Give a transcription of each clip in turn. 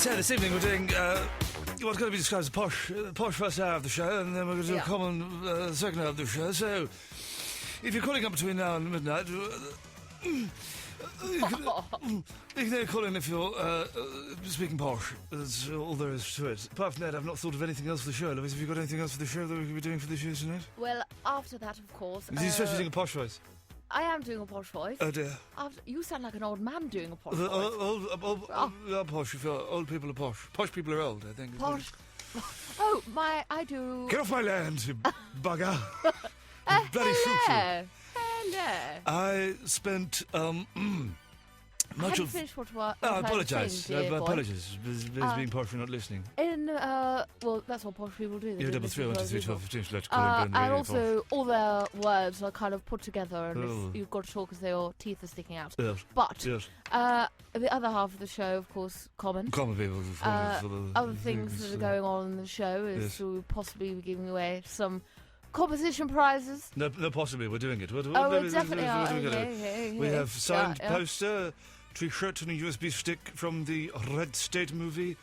So this evening we're doing what's going to be described as Posh first hour of the show, and then we're going to do a common second hour of the show. So if you're calling up between now and midnight, you can call in if you're speaking posh. That's all there is to it. Apart from that, I've not thought of anything else for the show. Eloise, have you got anything else for the show that we could be doing for the show tonight? Well, after that, of course... Is he supposed to be doing a posh voice? I am doing a posh voice. Oh, dear. You sound like an old man doing a posh voice. Posh, if old people are posh. Posh people are old, I think. Posh. I do... Get off my land, you bugger. Bloody hello. Hello. I spent, much of... finished what I apologise. saying, I apologise. There's being posh for not listening. Well, that's what posh people do. You're 3 1 2 3 12 15. Let's call and also, all their words are kind of put together, and you've got to talk as though your teeth are sticking out. Yes. But the other half of the show, of course, common people. Other things that are going on in the show is to possibly be giving away some competition prizes. No, possibly we're doing it. We definitely are. We have signed poster, T-shirt, and a USB stick from the Red State movie.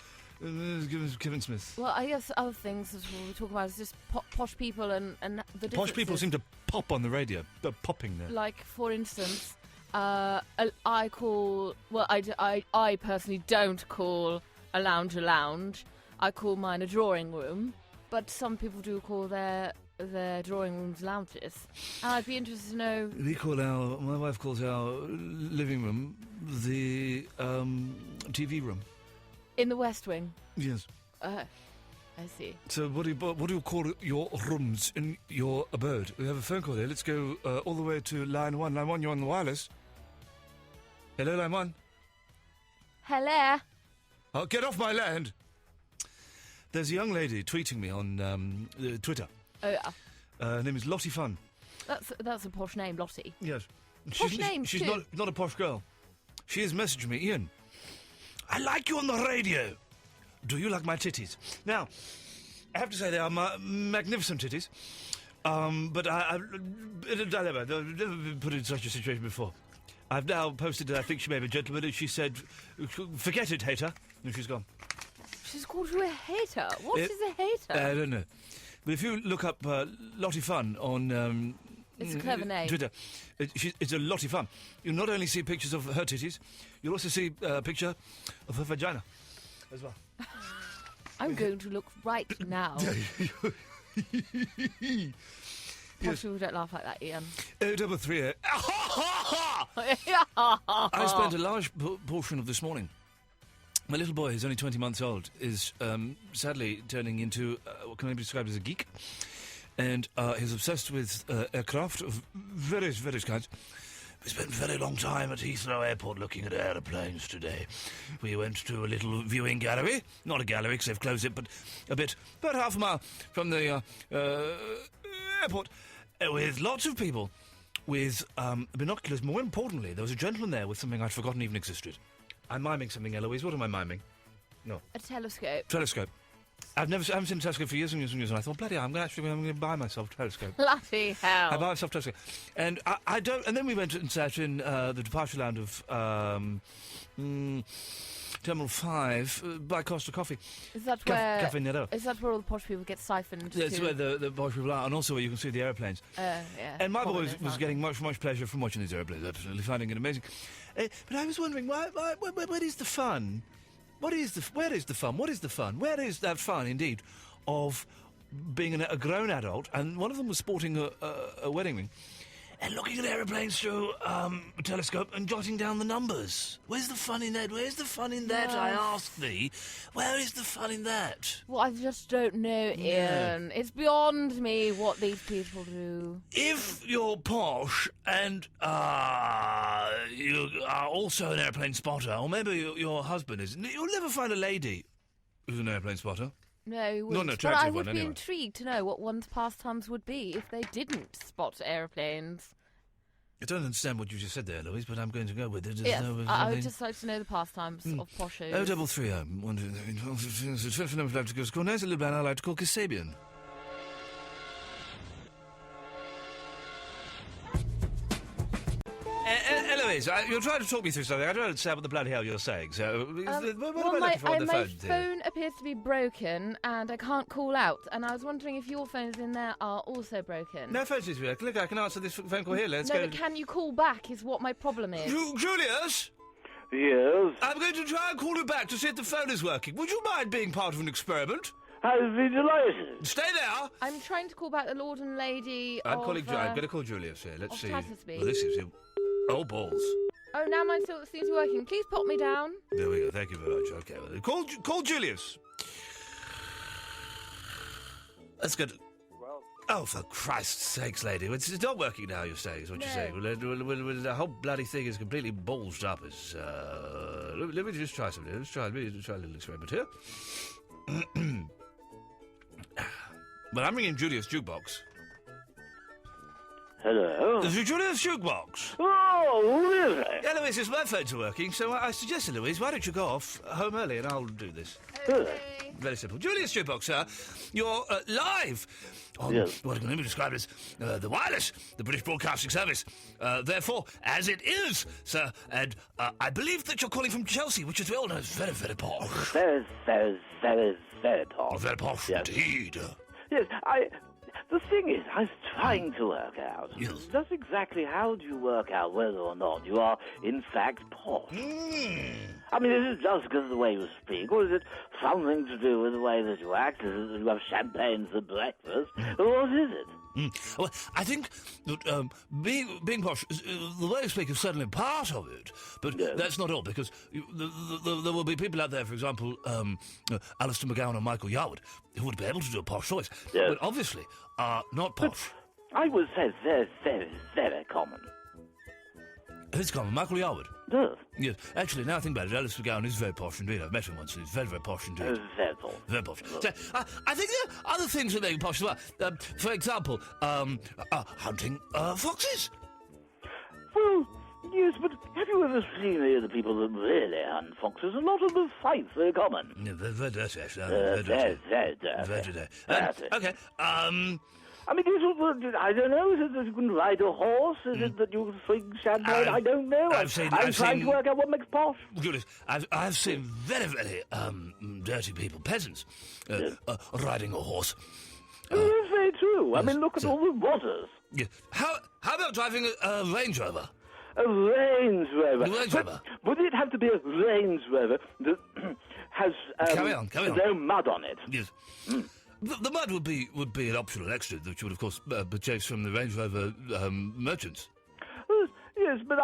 Kevin Smith. Well, I guess other things that we'll talk about is just posh people and the differences. Posh people seem to pop on the radio. They're popping there. Like, for instance, I personally don't call a lounge a lounge. I call mine a drawing room. But some people do call their drawing rooms lounges. And I'd be interested to know... My wife calls our living room the TV room. In the West Wing? Yes. I see. So what do you call your rooms in your abode? We have a phone call here. Let's go all the way to line 1. Line 1, you're on the wireless. Hello, line 1. Hello. Oh, get off my land. There's a young lady tweeting me on Twitter. Oh, yeah. Her name is Lottie Fun. That's a posh name, Lottie. Yes. Posh name, She's too. not a posh girl. She has messaged me, Iain, I like you on the radio. Do you like my titties? Now, I have to say they are magnificent titties, but I've never been put in such a situation before. I've now posted that I think she may be a gentleman, and she said, forget it, hater, and she's gone. She's called you a hater? What is a hater? I don't know. But if you look up Lottie Fun on... it's a clever name. Twitter. It's a Lottie Fun. You'll not only see pictures of her titties, you'll also see a picture of her vagina as well. I'm going to look right now. Posh people don't laugh like that, Iain. 0338. I spent a large portion of this morning. My little boy, who's only 20 months old, is sadly turning into what can be described as a geek. And he's obsessed with aircraft of various kinds. We spent a very long time at Heathrow Airport looking at aeroplanes today. We went to a little viewing gallery. Not a gallery, because they've closed it, but about half a mile from the airport, with lots of people with binoculars. More importantly, there was a gentleman there with something I'd forgotten even existed. I'm miming something, Eloise. What am I miming? No. A telescope. Telescope. I haven't seen a telescope for years and years and years, and I thought, bloody hell, I'm going to buy myself a telescope. Bloody hell. I buy myself a telescope. And I don't... And then we went and sat in the departure lounge of Terminal 5 by Costa Coffee. Is that where... Café Nero. Is that where all the posh people get siphoned That's to? where the posh people are, and also where you can see the airplanes. Yeah. And my boy was getting much pleasure from watching these airplanes, absolutely finding it amazing. But I was wondering, where is the fun? Where is the fun? What is the fun? Where is that fun, indeed, of being a grown adult? And one of them was sporting a wedding ring and looking at aeroplanes through a telescope and jotting down the numbers. Where's the fun in that? Where's the fun in that, I ask thee? Where is the fun in that? Well, I just don't know, Iain. It's beyond me what these people do. If you're posh and you are also an airplane spotter, or maybe your husband is, you'll never find a lady who's an airplane spotter. No, you wouldn't. Not an But I attractive would one, be anyway. intrigued to know what one's pastimes would be if they didn't spot aeroplanes. I don't understand what you just said there, Louise, but I'm going to go with it. Yes, I would just like to know the pastimes of poshos. 0330 1 2 3 4 5 to go to school. Nice little band I like to call Kasabian. Eloise, Eloise, you're trying to talk me through something. I don't understand what the bloody hell you're saying. So, what am I looking for on the my phone? phone appears to be broken, and I can't call out. And I was wondering if your phones in there are also broken. No phones is broken. Look, I can answer this phone call here. Let's no, go. but can you call back? Is what my problem is. Julius. Yes? I'm going to try and call you back to see if the phone is working. Would you mind being part of an experiment? I'd be delighted. Stay there. I'm trying to call back the Lord and Lady I'm of, calling. I'm going to call Julius here. Let's of see. Tattersby. Well, this is him. Oh balls. Oh, now mine still seems working. Please pop me down. There we go. Thank you very much. Okay, well, call Julius. Let's go. Oh, for Christ's sakes, lady. It's not working now, you're saying, is what you're saying. Well, the whole bloody thing is completely ballsed up. Let me just try something. Let's try a little experiment here. Well, I'm ringing Julius' jukebox. Hello? Is it Julius' jukebox? Oh, really? Eloise, my phones are working, so I suggest, Eloise, why don't you go off home early and I'll do this. Okay. Very simple. Julius Jukebox, sir, you're live on what can only be described as the wireless, the British Broadcasting Service. Therefore, as it is, sir, and I believe that you're calling from Chelsea, which is well known as very, very posh. Very, very, very, very posh. Very posh indeed. Yes, the thing is, I was trying to work out just exactly how do you work out whether or not you are, in fact, posh. I mean, is it just because of the way you speak, or is it something to do with the way that you act? Is it that you have champagne for breakfast? Or what is it? Well, I think that being posh, the way you speak is certainly part of it, but that's not all, because there will be people out there, for example, Alistair McGowan and Michael Yarwood, who would be able to do a posh voice, but obviously are not posh. I would say very, very, very common. Who's common? Michael Yarwood? Yes. Yes. Actually, now I think about it, Alistair McGowan is very posh indeed. I've met him once, and he's very, very posh indeed. Very posh. Very posh. So, I think there are other things that make him posh as well. For example, hunting foxes. Well, yes, but have you ever seen any of the people that really hunt foxes? A lot of the fights very common. Yeah, very dirty, actually. Very dirty. Very dirty. Dirty. Okay, I mean, I don't know. Is it that you can ride a horse? Is it that you can swing champagne? I don't know. I'm trying to work out what makes posh. Julius, I've seen very, very dirty people, peasants, riding a horse. That's very true. I mean, look at all the waters. Yeah. How about driving a Range Rover? A Range Rover. A Range Rover. Would it have to be a Range Rover that has carry on. no mud on it? Yes. The mud would be an optional extra that you would, of course, purchase from the Range Rover merchants. Yes, but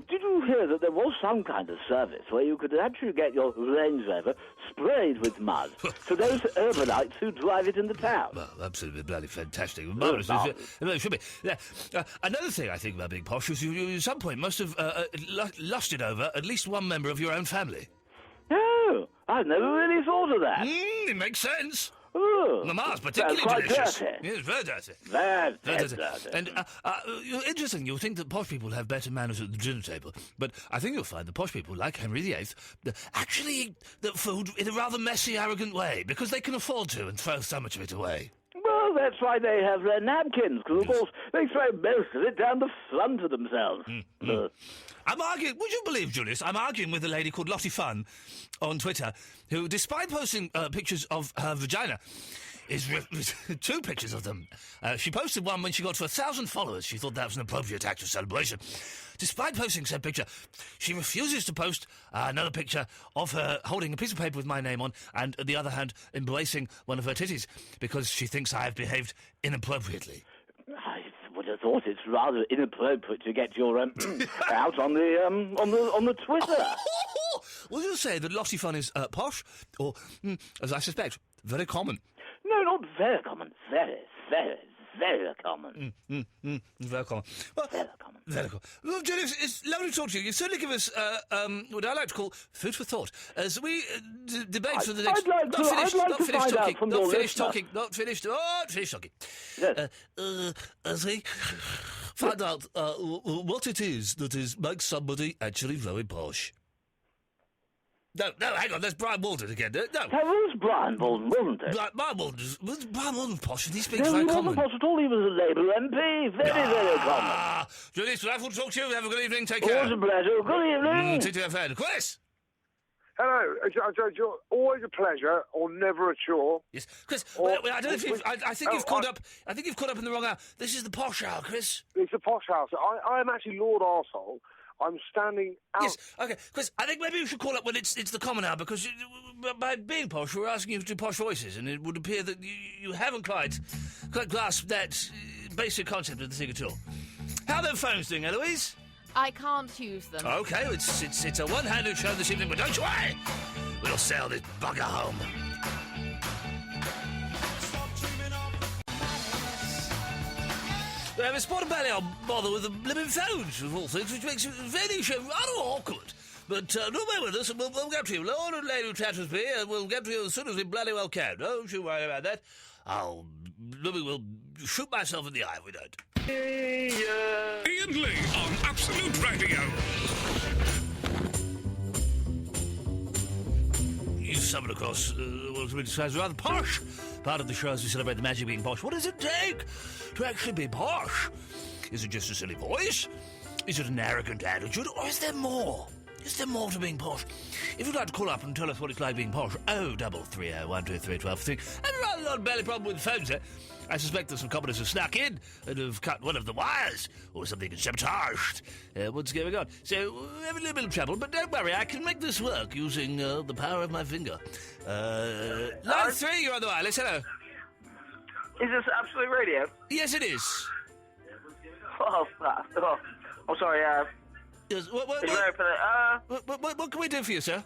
did you hear that there was some kind of service where you could actually get your Range Rover sprayed with mud for those urbanites who drive it in the town? Well, absolutely bloody fantastic. Marvellous. It should be. Yeah. Another thing I think about being posh is you at some point must have lusted over at least one member of your own family. No, I've never really thought of that. It makes sense. Oh, Mama's particularly quite delicious. dirty. Yes, very dirty. Very dirty. And interesting, you'll think that posh people have better manners at the dinner table, but I think you'll find that posh people, like Henry VIII, actually eat the food in a rather messy, arrogant way, because they can afford to and throw so much of it away. Well, that's why they have their napkins, because, of course, they throw most of it down the front of themselves. I'm arguing, would you believe, Julius, I'm arguing with a lady called Lottie Fun on Twitter, who, despite posting pictures of her vagina, is two pictures of them. She posted one when she got to 1,000 followers. She thought that was an appropriate act of celebration. Despite posting said picture, she refuses to post another picture of her holding a piece of paper with my name on and, on the other hand, embracing one of her titties, because she thinks I have behaved inappropriately. I would have thought it's rather inappropriate to get your out on the Twitter. Will you say that Lottie Fun is posh, or, as I suspect, very common? No, not very common. Very, very, very common. Very common. Well, very common. Very common. Well, Julius, it's lovely to talk to you. You certainly give us what I like to call food for thought as we debate for the next. I'd like to find out from your listeners. Not finished talking. Yes. As we find out what it is that makes somebody actually very posh. No, hang on, that's Brian Walden again. No. That was Brian Walden, wasn't it? Brian Walden's posh, and he speaks No, very he common. wasn't posh at all. He was a Labour MP. Very common. Julie, it's delightful to talk to you. Have a good evening. Take care. Always a pleasure. Good evening. Take care, friend. Chris! Hello, Joe. Always a pleasure, or never a chore. Yes, Chris. Well, I don't know if you've. I think you've caught up. I think you've caught up in the wrong hour. This is the posh hour, Chris. It's a posh house. I am actually Lord Arsehole. I'm standing out. Yes, okay, Chris. I think maybe you should call up when it's the common hour because by being posh, we're asking you to do posh voices, and it would appear that you haven't quite grasped that basic concept of the thing at all. How are the phones doing, Eloise? I can't use them. Okay, it's a one-handed show this evening, but don't you worry, we'll sail this bugger home. It's Sport and Belly, I'll bother with the living phones, of all things, which makes it very rather awkward. But do bear with us, and we'll get to you. Lord and Lady Chatters be, and we'll get to you as soon as we bloody well can. Don't you worry about that. We'll shoot myself in the eye if we don't. Iain Lee on Absolute Radio. You stumbled across what we describe as rather posh part of the show as we celebrate the magic of being posh. What does it take to actually be posh? Is it just a silly voice? Is it an arrogant attitude? Or is there more? Is there more to being posh? If you'd like to call up and tell us what it's like being posh, 0330 123 12 and rather not a belly problem with the phones there. I suspect that some commoners have snuck in and have cut one of the wires, or something is sabotaged. What's going on? So, we have a little bit of trouble, but don't worry, I can make this work using the power of my finger. Line 3, you're on the wireless, hello. Is this Absolute Radio? Yes, it is. Oh, sorry, Yes, what can we do for you, sir?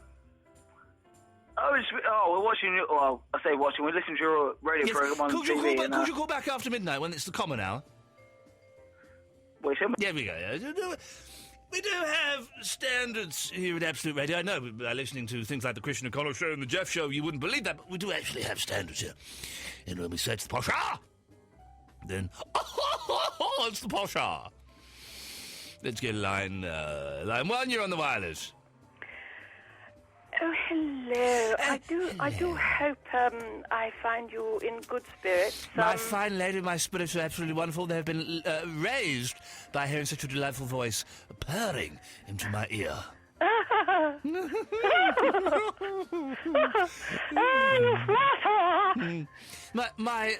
We're watching. Well, I say watching. We're listening to your radio program on TV. Could you call back after midnight when it's the common hour? Wait, there we go. Yeah. We do have standards here at Absolute Radio. I know, by listening to things like the Christian O'Connell Show and the Jeff Show, you wouldn't believe that, but we do actually have standards here. And when we say it's the posh hour, then, it's the posh hour. Let's get line 1, you're on the wireless. Oh, hello. I do hope I find you in good spirits. My fine lady, my spirits are absolutely wonderful. They have been raised by hearing such a delightful voice purring into my ear. My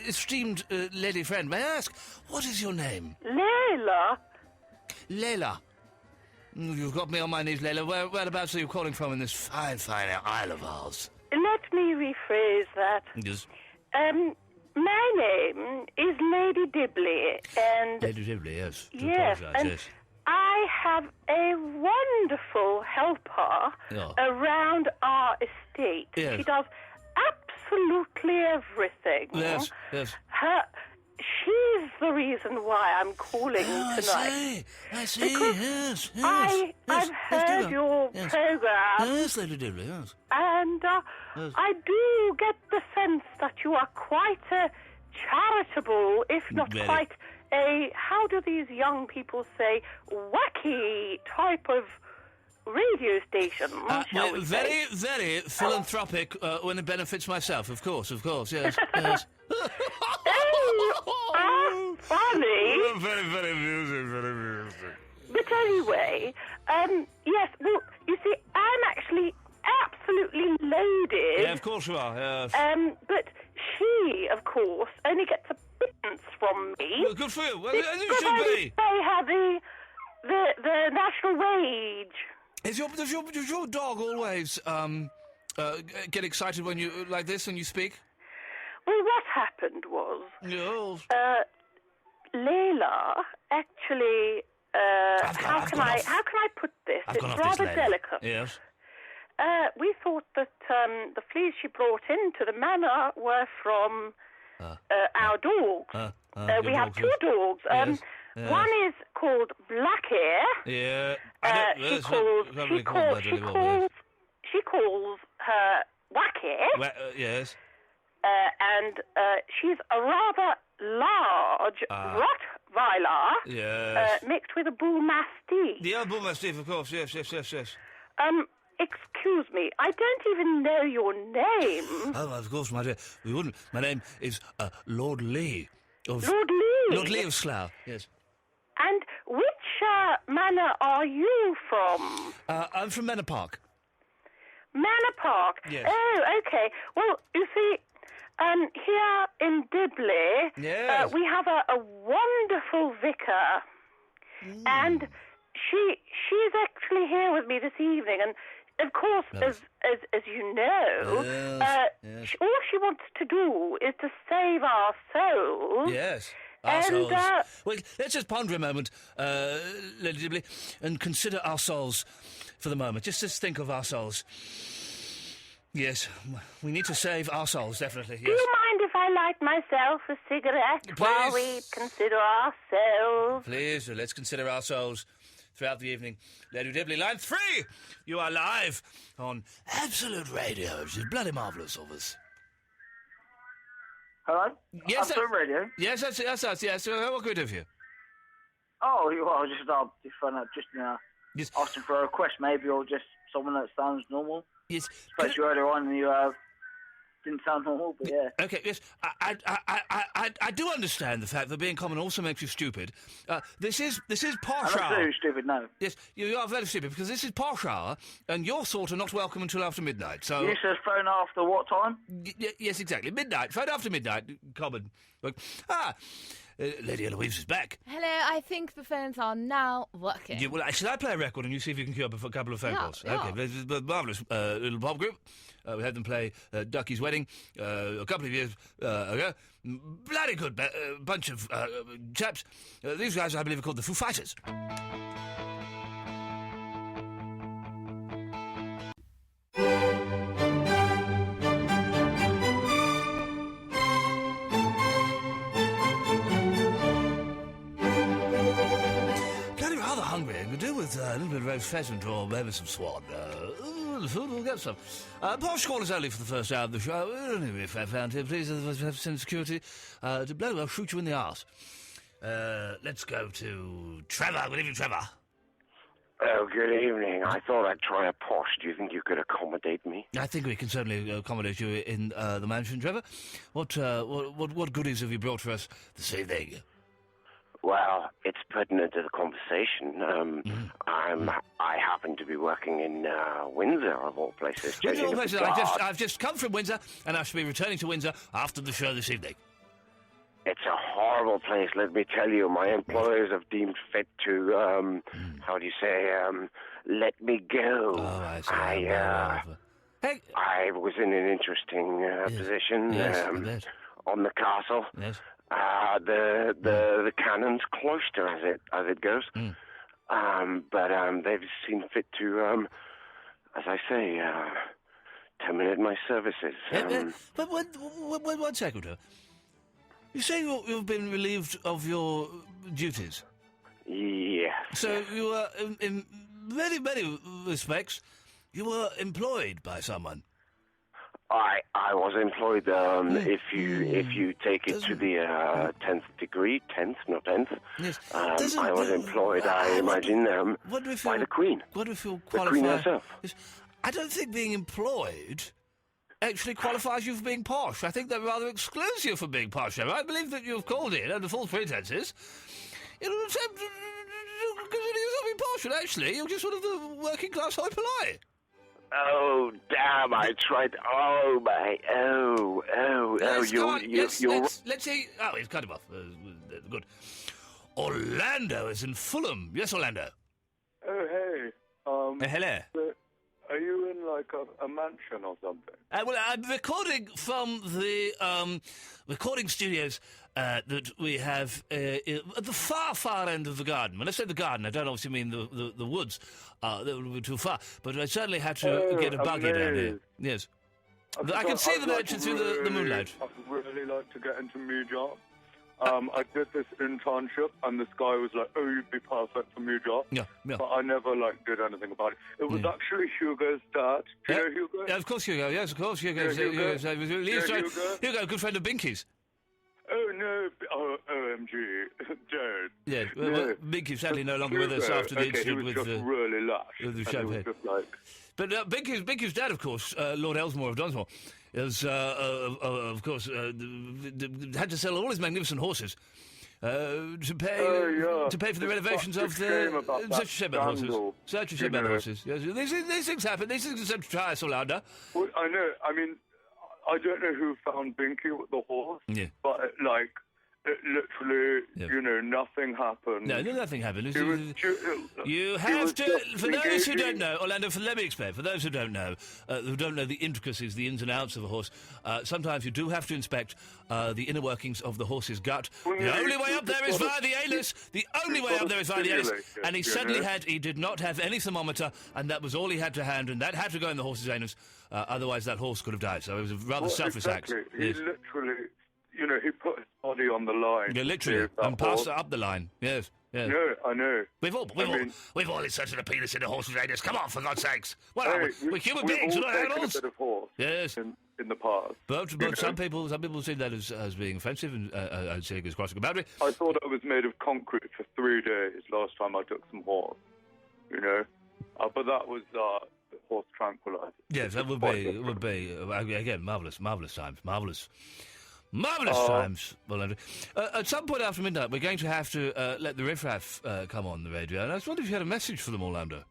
esteemed lady friend, may I ask, what is your name? Layla. You've got me on my knees, Layla. Whereabouts are you calling from in this fine isle of ours? Let me rephrase that. Yes. My name is Lady Dibley, and... Lady Dibley, yes. Yes, and yes. I have a wonderful helper around our estate. Yes. She does absolutely everything. Yes. She's the reason why I'm calling tonight. I see, yes. I've heard your program. Yes, Lady Dibley, yes. And I do get the sense that you are quite a charitable, if not quite a, how do these young people say, wacky type of radio station, shall we say? Very philanthropic when it benefits myself, of course, yes. Funny. Very amusing. But anyway, yes, well, you see, I'm actually absolutely loaded. Yeah, of course you are, yes. But she, of course, only gets a pittance from me. Well, good for you. Well, as you because should be. They have the national wage. Does your dog always get excited when you like this and you speak? Well, what happened was... Yes. Layla actually... how can I put this? It's rather delicate. Yes. We thought that the fleas she brought into the manor were from our dogs. We have two dogs. Yes. One is called Blackhair. Yeah. She calls her Wackhair. Yes. And she's a rather large Rottweiler. Yes. Mixed with a Bull Mastiff. The old Bull Mastiff, of course. Yes. Excuse excuse me, I don't even know your name. Oh, of course, my dear. We wouldn't. My name is Lord Lee. Lord Lee? Lord Lee of Slough, yes. And which manor are you from? I'm from Manor Park. Manor Park? Yes. Oh, okay. Well, you see, here in Dibley, Yes. we have a wonderful vicar. And she's actually here with me this evening, and of course, as you know, yes. all she wants to do is to save our souls. Yes. And, well, let's just ponder a moment, Lady Dibley, and consider our souls for the moment. Just think of our souls. Yes, we need to save our souls, definitely, yes. Do you mind if I light myself a cigarette while we consider ourselves? Please, let's consider our souls throughout the evening. Lady Dibley, line 3! You are live on Absolute Radio. It's bloody marvellous of us. Hello? Yes, Absolute Radio? Yes, that's us, yes. What can we do for you? Oh, well, just Yes. asking for a request, maybe, or just someone that sounds normal. Yes. Spoke to you earlier on and you didn't sound normal, but yeah. Okay, yes. I do understand the fact that being common also makes you stupid. This is Posh I'm not Hour. very stupid, no. Yes, you are very stupid, because this is Posh Hour, and your sort are not welcome until after midnight, so... You said phone after what time? Yes, exactly. Midnight. Phone after midnight. Common. Look. Lady Eloise is back. Hello, I think the phones are now working. Yeah, well, should I play a record and you see if you can queue up a couple of phone calls? yeah. Okay, this is a marvellous little pop group. We had them play Ducky's Wedding a couple of years ago. Bloody good bunch of chaps. These guys, I believe, are called the Foo Fighters. Hungry. I could do with a little bit of roast pheasant or maybe some swan. The food will get some. Posh, call us only for the first hour of the show. Only if I found here, please, have some security. To blow, I'll shoot you in the arse. Let's go to Trevor. Good evening, Trevor. Oh, good evening. I thought I'd try a Posh. Do you think you could accommodate me? I think we can certainly accommodate you in the mansion, Trevor. What goodies have you brought for us this evening? Well, it's pertinent to the conversation. I happen to be working in Windsor, of all places. Windsor, of all places. I've just come from Windsor, and I shall be returning to Windsor after the show this evening. It's a horrible place, let me tell you. My employers have deemed fit to, how do you say, let me go. Oh, I see. I was in an interesting position on the castle. Yes. The cannon's cloister, as it goes. But they've seen fit to, as I say, terminate my services. But one second, you say you've been relieved of your duties? Yes. So you were, in many, many respects, you were employed by someone. I was employed, if you take it to the 10th degree, 10th, not 10th. Yes. I was employed, I imagine, by the Queen. What if you the qualify? Queen herself. Yes. I don't think being employed actually qualifies you for being posh. I think that rather excludes you from being posh. I believe that you've called in under false pretences in an attempt to consider yourself being posh, and actually you're just sort of the working class high polite. Oh, damn, I tried. Oh, my. Let's see. Oh, he's cut him off. Good. Orlando is in Fulham. Yes, Orlando. Oh, hey. Hello. Are you in, like, a mansion or something? Well, I'm recording from the recording studios that we have at the far end of the garden. When I say the garden, I don't obviously mean the woods. That would be too far. But I certainly had to get a buggy down here. Yes. I can see the mansion through the moonlight. I'd really like to get into media. I did this internship, and this guy was like, "Oh, you'd be perfect for media." Yeah. But I never did anything about it. It was actually Hugo's dad. Do you know Hugo? Yeah, of course, Hugo. Yes, of course, Hugo. Hugo, Hugo, good friend of Binky's. Oh, no. Oh, OMG. Don't. Yeah, well, Binky's sadly no longer with us after the incident with just really lush. with the champagne. Just like... But Binky's dad, of course, Lord Ellesmere of Dunsmore, is, of course, had to sell all his magnificent horses to pay for the renovations of the... Such a shame about the horses. Such a shame about the horses. Yes, these things happen. These things are try us all under. Well, I know. I mean, I don't know who found Binky with the horse, but, it literally, nothing happened. No, nothing happened. You have to, for those who don't know, Orlando, let me explain. For those who don't know the intricacies, the ins and outs of a horse, sometimes you do have to inspect the inner workings of the horse's gut. The only way up there is via the anus. The only way up there is via the anus. And he did not have any thermometer, and that was all he had to hand, and that had to go in the horse's anus. Otherwise, that horse could have died. So it was a rather selfless act. He literally... he put his body on the line. Yeah, literally, and passed it up the line. Yes. No, I know. We've all inserted a penis in a horse's anus. Come on, for God's sakes! What are we? We're human beings, we're not animals. A bit of horse. Yes. In the past. But some people see that as being offensive and seeing as crossing a boundary. I thought it was made of concrete for 3 days last time I took some horse. But that was horse tranquilizer. Yes, that would be again marvellous times, Marvellous times. Well, at some point after midnight, we're going to have to let the riffraff come on the radio, and I was wondering if you had a message for them, Orlando.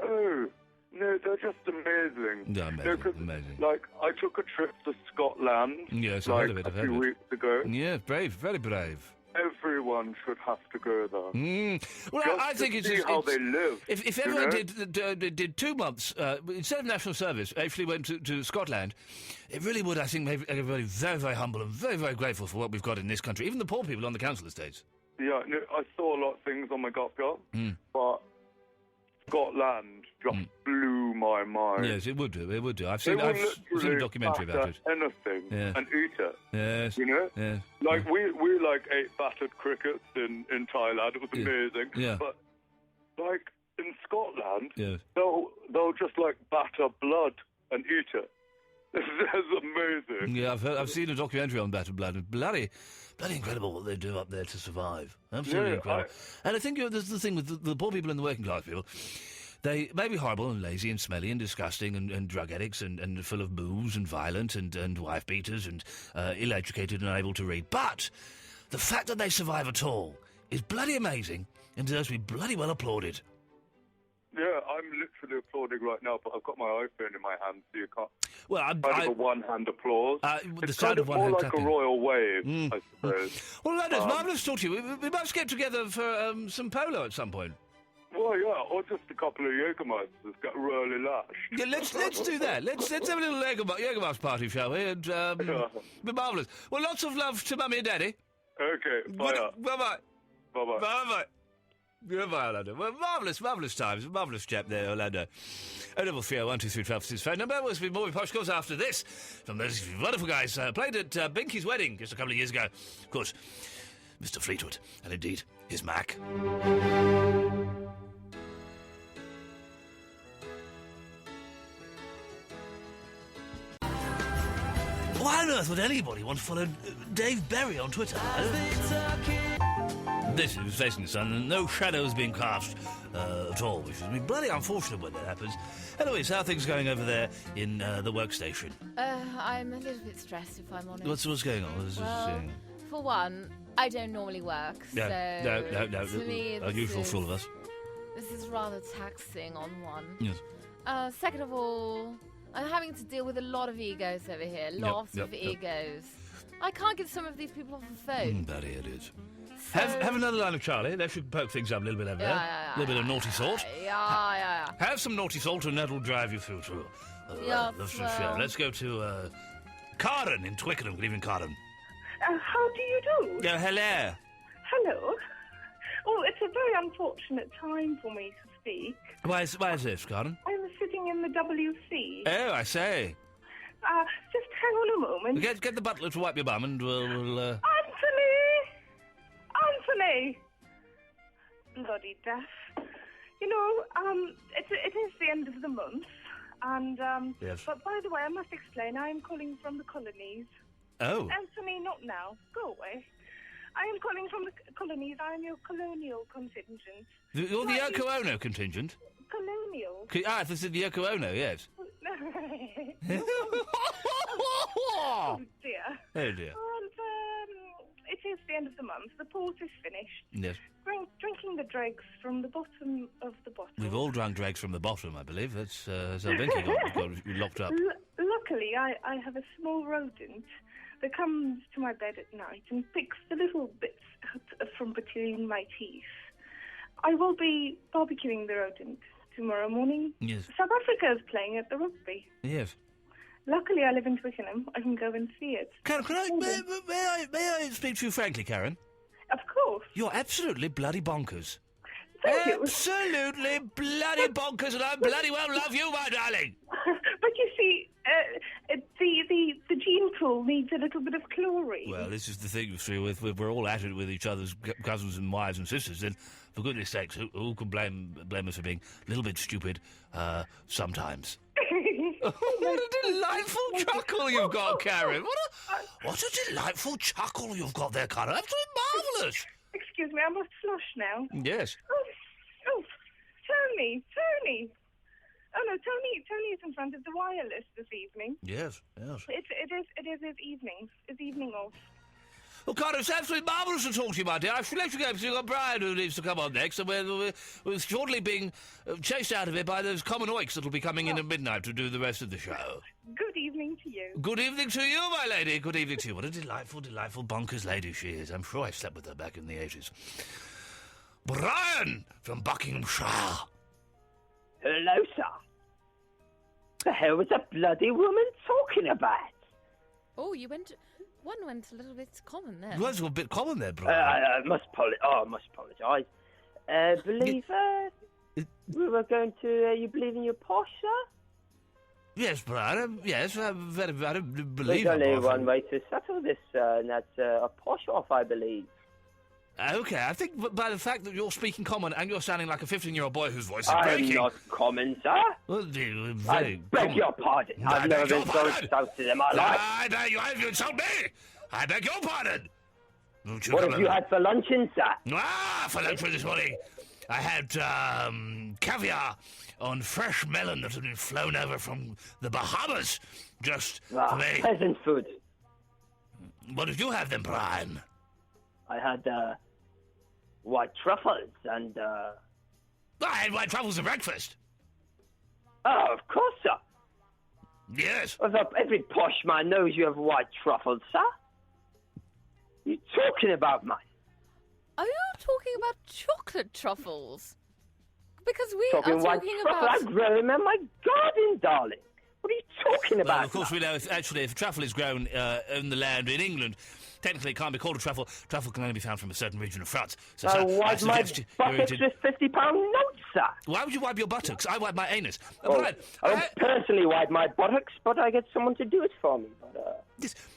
Oh, no, they're just amazing. Yeah, amazing. Like, I took a trip to Scotland. Yes, I heard of it. A few weeks ago. Yeah, brave, very brave. Everyone should have to go there. Well, I think it's how they live. If everyone did 2 months instead of national service, actually went to Scotland, it really would, I think, make everybody very, very humble and very, very grateful for what we've got in this country. Even the poor people on the council estates. Yeah, no, I saw a lot of things on my gut, but Scotland just blew my mind. Yes, it would do. It would do. I've seen a documentary about it. Anything and eat it. Yes. Yes. Like we ate battered crickets in Thailand. It was amazing. Yeah. But like in Scotland, yes, they'll just batter blood and eat it. This is amazing. Yeah, I've seen a documentary on battered blood. Bloody incredible what they do up there to survive. Absolutely incredible. And I think there's the thing with the poor people and the working class people. They may be horrible and lazy and smelly and disgusting and drug addicts and full of booze and violent and wife beaters and ill-educated and unable to read. But the fact that they survive at all is bloody amazing and deserves to be bloody well applauded. Yeah, I'm literally applauding right now, but I've got my iPhone in my hand, so you can't... Well, a one-hand applause. The sound of one-hand clapping. More like a royal wave, I suppose. Well, Leonard, marvellous to talk to you. We must get together for some polo at some point. Well, yeah, or just a couple of Jägermeisters got really lush. Yeah, let's do that. Let's have a little Jägermeister party, shall we? And be marvellous. Well, lots of love to Mummy and Daddy. Okay, bye. Bye-bye. Bye-bye. Bye-bye. Goodbye, Orlando. Well, marvellous times. Marvellous chap there, Orlando. 033012312 is his phone number. We'll be more Posh goes after this. From those wonderful guys played at Binky's wedding just a couple of years ago. Of course, Mr. Fleetwood, and indeed his Mac. Why on earth would anybody want to follow Dave Berry on Twitter? This is facing the sun, and no shadows being cast at all, which is bloody unfortunate when that happens. Eloise, how are things going over there in the workstation? I'm a little bit stressed, if I'm honest. What's going on? For one, I don't normally work, no, so... No. To me, unusual for all of us. This is rather taxing on one. Yes. Second of all, I'm having to deal with a lot of egos over here. Lots of egos. I can't get some of these people off the phone. Bloody idiots. So... Have another line of Charlie. That should poke things up a little bit over there. A little bit of naughty salt. Yeah. Have some naughty salt and that'll drive you through to... Let's go to Karen in Twickenham. Good evening, Karen. How do you do? Hello. Hello. Oh, it's a very unfortunate time for me to speak. Why is this, Karen? I was sitting in the WC. Oh, I say. Just hang on a moment. Get the butler to wipe your bum and we'll... Anthony! Bloody deaf. You know, it is the end of the month, and, yes. But by the way, I must explain, I am calling from the colonies. Oh. Anthony, not now. Go away. I am calling from the colonies. I am your colonial contingent. You're the Yoko Ono contingent? Colonial? This is the Yoko Ono, yes. Oh, dear. Oh, dear. Well, it is the end of the month. The port is finished. Yes. Drinking the dregs from the bottom of the bottle. We've all drunk dregs from the bottom, I believe. That's so Binky got locked up. Luckily, I have a small rodent that comes to my bed at night and picks the little bits out from between my teeth. I will be barbecuing the rodent tomorrow morning. Yes. South Africa is playing at the rugby. Yes. Luckily, I live in Twickenham. I can go and see it. Karen, may I speak to you frankly, Karen? Of course. You're absolutely bloody bonkers. Thank you. Absolutely bloody bonkers, and I bloody well love you, my darling. But you see, the gene pool needs a little bit of chlorine. Well, this is the thing, you see, we're all at it with each other's cousins and wives and sisters, and for goodness sakes, who can blame us for being a little bit stupid sometimes? What a delightful chuckle you've got, Karen. What a delightful chuckle you've got there, Karen. Absolutely marvellous. Excuse me, I must flush now. Yes. Oh, Tony. Oh, no, Tony is in front of the wireless this evening. Yes. It is his evening. His evening off. Well, Karen, it's absolutely marvellous to talk to you, my dear. I should let you go because you've got Brian who needs to come on next, and we're shortly being chased out of here by those common oiks that'll be coming in at midnight to do the rest of the show. Good evening to you. Good evening to you, my lady. Good evening to you. What a delightful, delightful bonkers lady she is. I'm sure I slept with her back in the 80s. Brian from Buckinghamshire. Hello, sir. The hell was that bloody woman talking about? Oh, one went a little bit common there. You went a bit common there, Brian. I must apologise. Believe we were going to. You believe in your Posh, sir? Yes, Brian. Yes, I believe. There's only one way to settle this, and that's a Posh off, I believe. Okay, I think by the fact that you're speaking common and you're sounding like a 15-year-old boy whose voice is breaking... I'm not common, sir. Well, I beg your pardon. I've never been so insulted in my life. I beg you insult me. I beg your pardon. What have you had for luncheon, sir? For luncheon this morning, I had caviar on fresh melon that had been flown over from the Bahamas just for me. Peasant food. What did you have then, Brian? I had white truffles and... I had white truffles for breakfast. Oh, of course, sir. Yes. Every posh man knows you have white truffles, sir. What are you talking about, man? Are you talking about chocolate truffles? Because we talking are white talking truffle. about... I grow them in my garden, darling. What are you talking about? Well, of course, we know if truffle is grown in the land in England, technically it can't be called a truffle. Truffle can only be found from a certain region of France. So, wipe my buttocks with £50 notes, sir. Why would you wipe your buttocks? I wipe my anus. I don't personally wipe my buttocks, but I get someone to do it for me. But,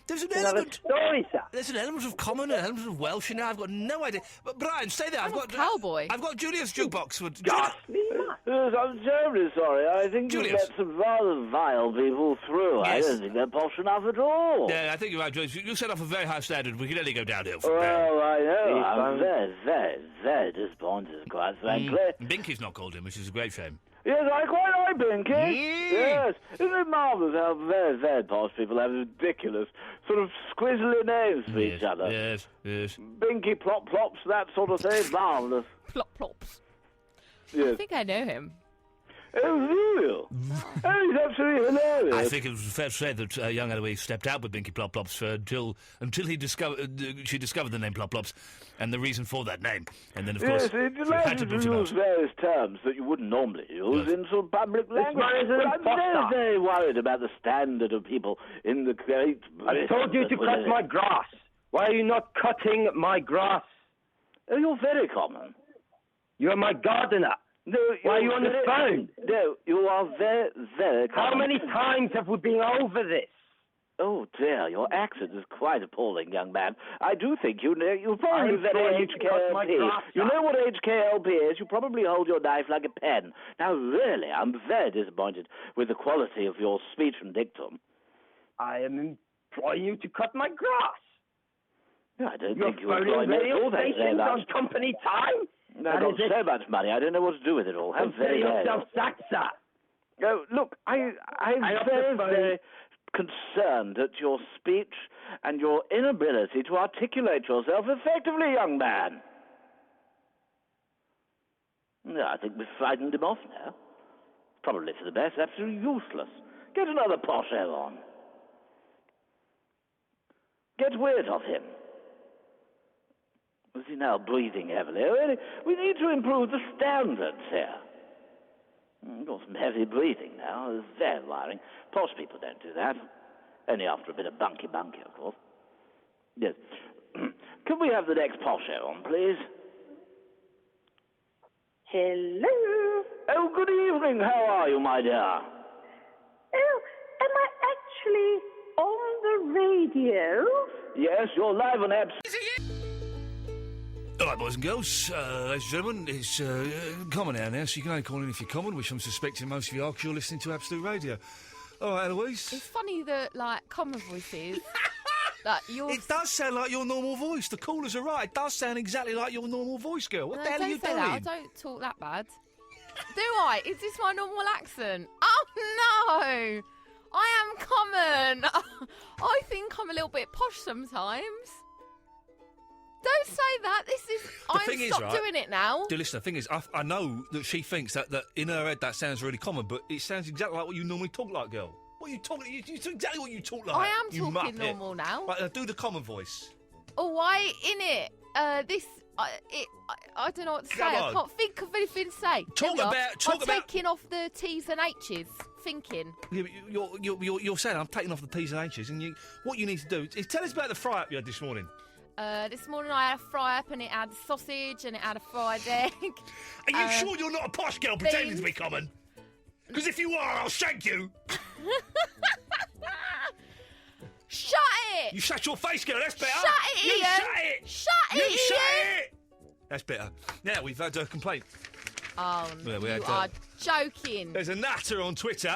there's an element... story, sir. There's an element of common, an element of Welsh in there. I've got no idea. But Brian, stay there. I'm a cowboy. I've got Julia's jukebox. Yes, I'm terribly sorry. I think you let some rather vile people through. Yes. I don't think they're posh enough at all. Yeah, I think you're right, Julius. You set off a very high standard. We can only go downhill from there. Well, I know. I'm very, very, very disappointed, quite frankly. Binky's not called him, which is a great shame. Yes, I quite like Binky. Yes. Isn't it marvellous how very, very posh people have ridiculous, sort of squizzly names for each other? Yes. Binky plop plops, that sort of thing. Marvellous. Plop plops. Yes. I think I know him. Oh, real? Oh, he's absolutely hilarious. I think it was fair to say that young Eloise stepped out with Binky Plop Plops until she discovered the name Plop Plops and the reason for that name. And then, of course, yes, it allows you to use various terms that you wouldn't normally use in sort of public language. But I'm very, very worried about the standard of people in the Great Britain. I told you to cut my grass. Why are you not cutting my grass? Oh, you're very common. You're my gardener. No, why are you on the phone? No, you are very, very common. How many times have we been over this? Oh, dear, your accent is quite appalling, young man. I do think you're probably very HKLP. You know what HKLP is? You probably hold your knife like a pen. Now, really, I'm very disappointed with the quality of your speech and dictum. I am employ you to cut my grass. No, I don't You're think you employ phoning me at radio all. Thank you very stations much. on company time? No, I've got so much money. I don't know what to do with it all. How Consider very yourself sacked, sir. No, look, I'm very concerned at your speech and your inability to articulate yourself effectively, young man. No, I think we've frightened him off now. Probably for the best. Absolutely useless. Get another posho on. Get rid of him. Is he now breathing heavily? We need to improve the standards here. Got some heavy breathing now. It's very worrying. Posh people don't do that. Only after a bit of bunky, of course. Yes. Can we have the next posho on, please? Hello. Oh, good evening. How are you, my dear? Oh, am I actually on the radio? Yes, you're live on Abs. All right, boys and girls, ladies and gentlemen, it's common hour now, so you can only call in if you're common, which I'm suspecting most of you are, because you're listening to Absolute Radio. All right, Eloise. It's funny that, like, common voices... like, It does sound like your normal voice. The callers are right. It does sound exactly like your normal voice, girl. What the hell are you doing? I don't talk that bad. Do I? Is this my normal accent? Oh, no! I am common! I think I'm a little bit posh sometimes. Don't say that. Stop doing it now. Dear listener, the thing is, I know that she thinks that in her head that sounds really common, but it sounds exactly like what you normally talk like, girl. What are you talking? You talk exactly what you talk like. I am you talking muppet. normal now. Right, do the common voice. Oh, why in it? I don't know what to say. Come on. I can't think of anything to say. I'm taking off the T's and H's. Thinking. Yeah, but you're saying I'm taking off the T's and H's, and what you need to do is tell us about the fry-up you had this morning. This morning I had a fry-up and it had sausage and it had a fried egg. Are you sure you're not a posh girl pretending to be common? Because if you are, I'll shank you. Shut it! You shut your face, girl. That's better. Shut it, You Iain. shut it. Shut it, You Iain. shut it. That's better. Now we've had a complaint. Oh, Yeah, we you had, are joking. There's a natter on Twitter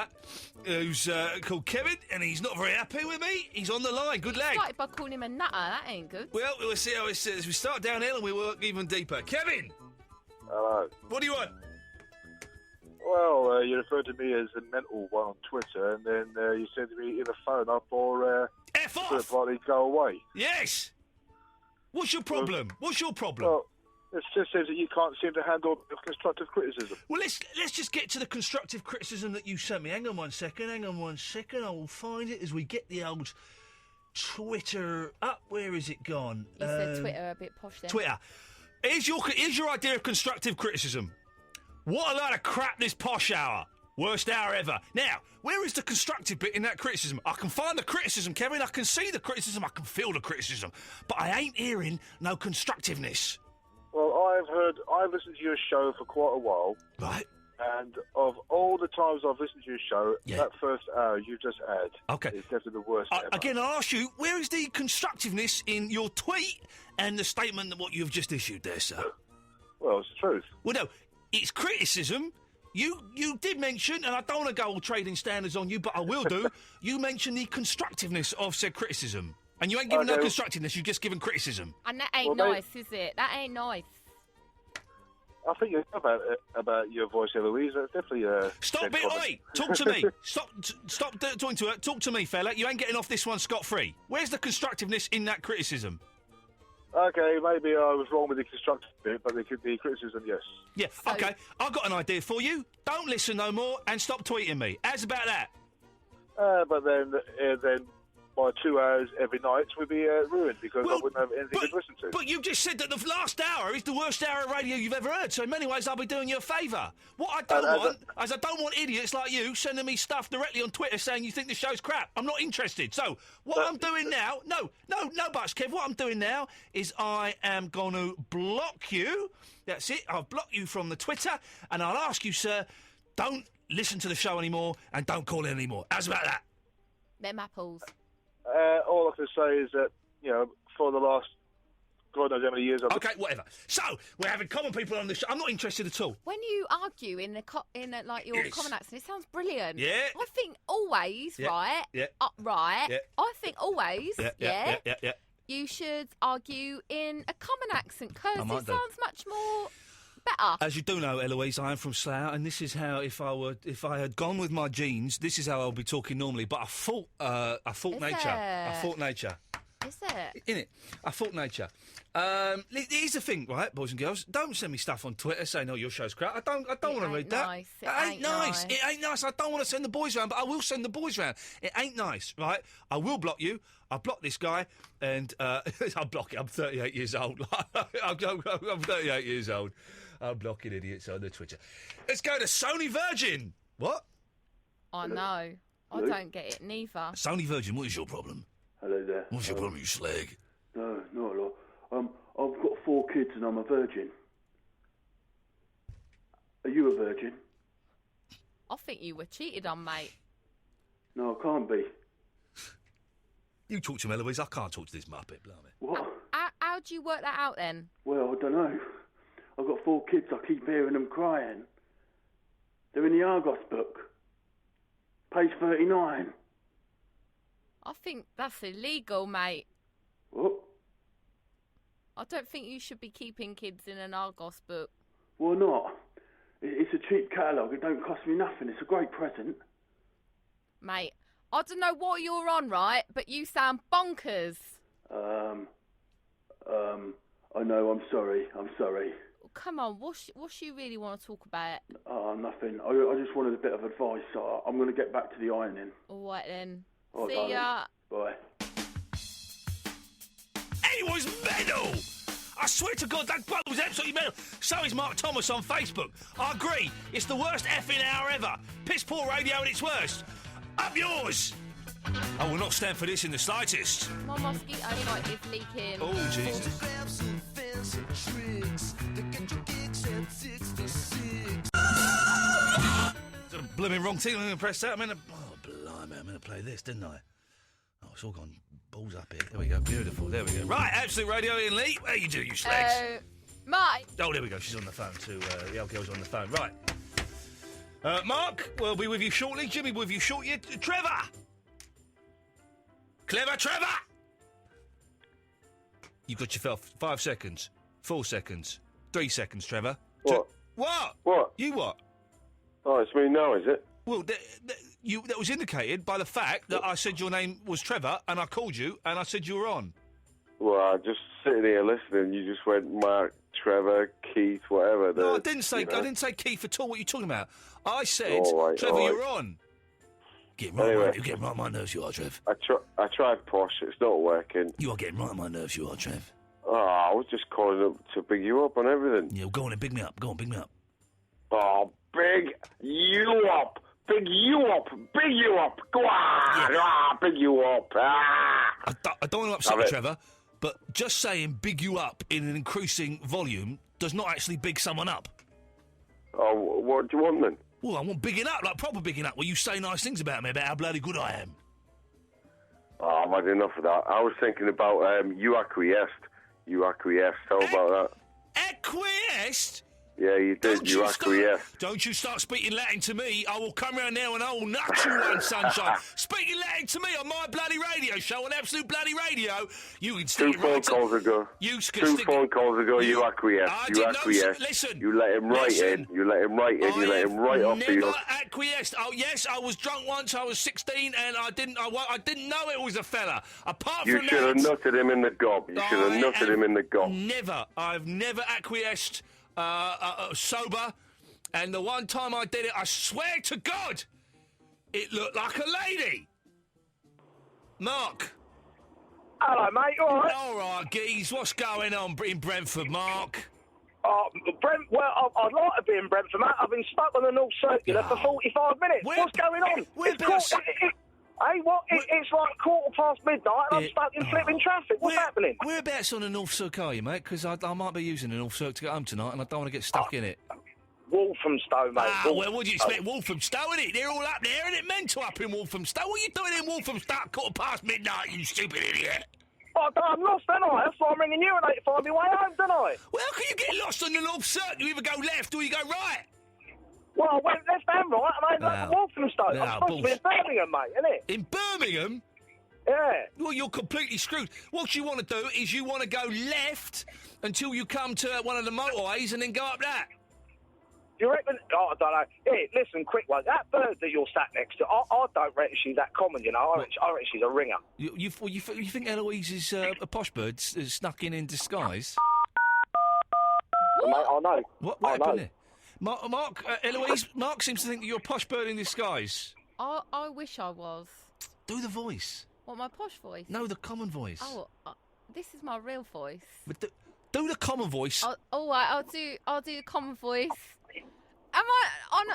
who's called Kevin, and he's not very happy with me. He's on the line. Good You leg. started by calling him a nutter. That ain't good. Well, we'll see how it says. We start downhill and we work even deeper. Kevin! Hello. What do you want? Well, you referred to me as a mental one on Twitter, and then you said to me either phone up or F off! third party go away. Yes! What's your problem? What's your problem? Well, it just says that you can't seem to handle constructive criticism. Well, let's just get to the constructive criticism that you sent me. Hang on one second. I will find it as we get the old Twitter up. Where is it gone? You said Twitter a bit posh then. Twitter. Here's your idea of constructive criticism. What a load of crap this posh hour. Worst hour ever. Now, where is the constructive bit in that criticism? I can find the criticism, Kevin. I can see the criticism. I can feel the criticism. But I ain't hearing no constructiveness. Well, I've listened to your show for quite a while. Right. And of all the times I've listened to your show, that first hour you just had is definitely the worst ever. Again, I'll ask you, where is the constructiveness in your tweet and the statement that what you've just issued there, sir? Well, it's the truth. Well, no, it's criticism. You did mention, and I don't want to go all trading standards on you, but I will do, you mentioned the constructiveness of said criticism. And you ain't given no constructiveness, you've just given criticism. And that ain't nice, is it? That ain't nice. I think you're about your voice, Eloise. That's definitely Stop it, oi! Talk to me. Stop talking to her. Talk to me, fella. You ain't getting off this one scot-free. Where's the constructiveness in that criticism? Okay, maybe I was wrong with the constructive bit, but there could be criticism, yes. Yeah, okay. I've got an idea for you. Don't listen no more and stop tweeting me. How's about that? But then by 2 hours every night would be ruined because I wouldn't have anything to listen to. But you just said that the last hour is the worst hour of radio you've ever heard, so in many ways I'll be doing you a favour. What I don't want idiots like you sending me stuff directly on Twitter saying you think the show's crap. I'm not interested. So, what I'm doing now... No buts, Kev. What I'm doing now is I am going to block you. That's it. I'll block you from the Twitter, and I'll ask you, sir, don't listen to the show anymore and don't call in anymore. How's about that? Them apples. All I can say is that, for the last God knows how many years. Okay, whatever. So we're having common people on the show. I'm not interested at all. When you argue in like your common accent, it sounds brilliant. Yeah. I think always, right? Yeah. Right. Yeah. I think always, Yeah. you should argue in a common accent because I it might do. sounds much more better. As you do know, Eloise, I am from Slough, and this is how, if I had gone with my genes, this is how I'll be talking normally. But I fought nature. Is it? Innit? I fought nature. Here's the thing, right, boys and girls. Don't send me stuff on Twitter saying, "Oh, your show's crap." I don't want to read that. It ain't nice. It ain't nice. I don't want to send the boys round, but I will send the boys round. It ain't nice, right? I will block you. I'll block this guy, and I'll block it. I'm 38 years old. I'm 38 years old. I'm blocking idiots on the Twitter. Let's go to Sony Virgin. What? I know. I don't get it neither. Sony Virgin, what is your problem? Hello there. What's your problem, you slag? No, not a lot. I've got 4 kids and I'm a virgin. Are you a virgin? I think you were cheated on, mate. No, I can't be. You talk to him, Eloise. I can't talk to this muppet, blimey. What? How do you work that out then? Well, I don't know. I've got 4 kids. I keep hearing them crying. They're in the Argos book. Page 39. I think that's illegal, mate. What? I don't think you should be keeping kids in an Argos book. Why not? It's a cheap catalogue. It don't cost me nothing. It's a great present. Mate, I don't know what you're on, right? But you sound bonkers. I know. I'm sorry. Come on, what you really want to talk about? Nothing. I just wanted a bit of advice. So I'm going to get back to the ironing. All right then. All right, See ya. Bye. He was mental! I swear to God, that bloke was absolutely mental. So is Mark Thomas on Facebook. I agree. It's the worst effing hour ever. Piss poor radio at its worst. Up yours! I will not stand for this in the slightest. My mosquito light is leaking. Oh, Jesus. The blooming wrong thing. I'm going to press that. Oh, blimey, I'm going to play this, didn't I? Oh, it's all gone balls up here. There we go. Beautiful. There we go. Right, Absolute Radio, Iain Lee. How you do, you slags? Mike. Oh, there we go. She's on the phone too. The old girl's on the phone. Right. Mark, we'll be with you shortly. Jimmy will be with you shortly. Trevor! Clever Trevor! You've got yourself 5 seconds, 4 seconds, 3 seconds, Trevor. What? What? You what? Oh, it's me now, is it? Well, that was indicated by the fact that I said your name was Trevor, and I called you, and I said you were on. Well, I just sitting here listening. You just went Mark, Trevor, Keith, whatever. No, I didn't say. I didn't say Keith at all. What are you talking about? I said, Trevor, all right. you're on. Getting right on my nerves, you are, Trev. I tried Posh. It's not working. You are getting right on my nerves, you are, Trev. Oh, I was just calling up to big you up on everything. Yeah, go on and big me up. Go on, big me up. Oh, big you up. Big you up. Big you up. Go on. Yeah. Big you up. I don't want to upset you, Trevor, but just saying big you up in an increasing volume does not actually big someone up. Oh, what do you want then? Well, I want bigging up, like proper bigging up, where you say nice things about me, about how bloody good I am. Oh, I've had enough of that. I was thinking about you acquiesced. How about that? Acquiesced? Yeah, you did. You acquiesced. Don't you start speaking Latin to me. I will come round now and I will nut you one, sunshine. Speaking Latin to me on my bloody radio show, on Absolute Bloody Radio, you can stick 2 phone calls ago. You acquiesced. You acquiesced. Listen. You let him write in. You let him write off for you. Never acquiesced. Oh, yes, I was drunk once. I was 16 and I didn't know it was a fella. Apart you from should have that... nutted him in the gob. Never. I've never acquiesced... sober, and the one time I did it, I swear to God, it looked like a lady. Mark. Hello, mate. All right, geez. What's going on in Brentford, Mark? Well, I'd like to be in Brentford, mate. I've been stuck on the North Circular for 45 minutes. What's going on? Hey, what? It's like midnight, and I'm stuck in flipping traffic. What's happening? Whereabouts on the North Cirque are you, mate? Because I might be using the North Cirque to get home tonight, and I don't want to get stuck in it. Walthamstow, mate. Well, what do you expect? Walthamstow, innit? They're all up there, and it mental up in Walthamstow. What are you doing in Walthamstow at midnight, you stupid idiot? But I'm lost, don't I? That's why I'm ringing you and I find my way home, don't I? Well, how can you get lost on the North Circle? You either go left or you go right. Well, I went left and right, and I had to walk from Stoke. I'm supposed to be in Birmingham, mate, innit? In Birmingham? Yeah. Well, you're completely screwed. What you want to do is you want to go left until you come to one of the motorways and then go up that. You reckon? Oh, I don't know. Hey, listen, quick one. That bird that you're sat next to, I don't reckon she's that common, you know. I reckon she's a ringer. You think Eloise is a posh bird snuck in disguise? Mate, I know. What happened there? Mark, Eloise, Mark seems to think that you're a posh bird in disguise. I wish I was. Do the voice. What, my posh voice? No, the common voice. Oh, this is my real voice. But do the common voice. All right, I'll do the common voice. Am I on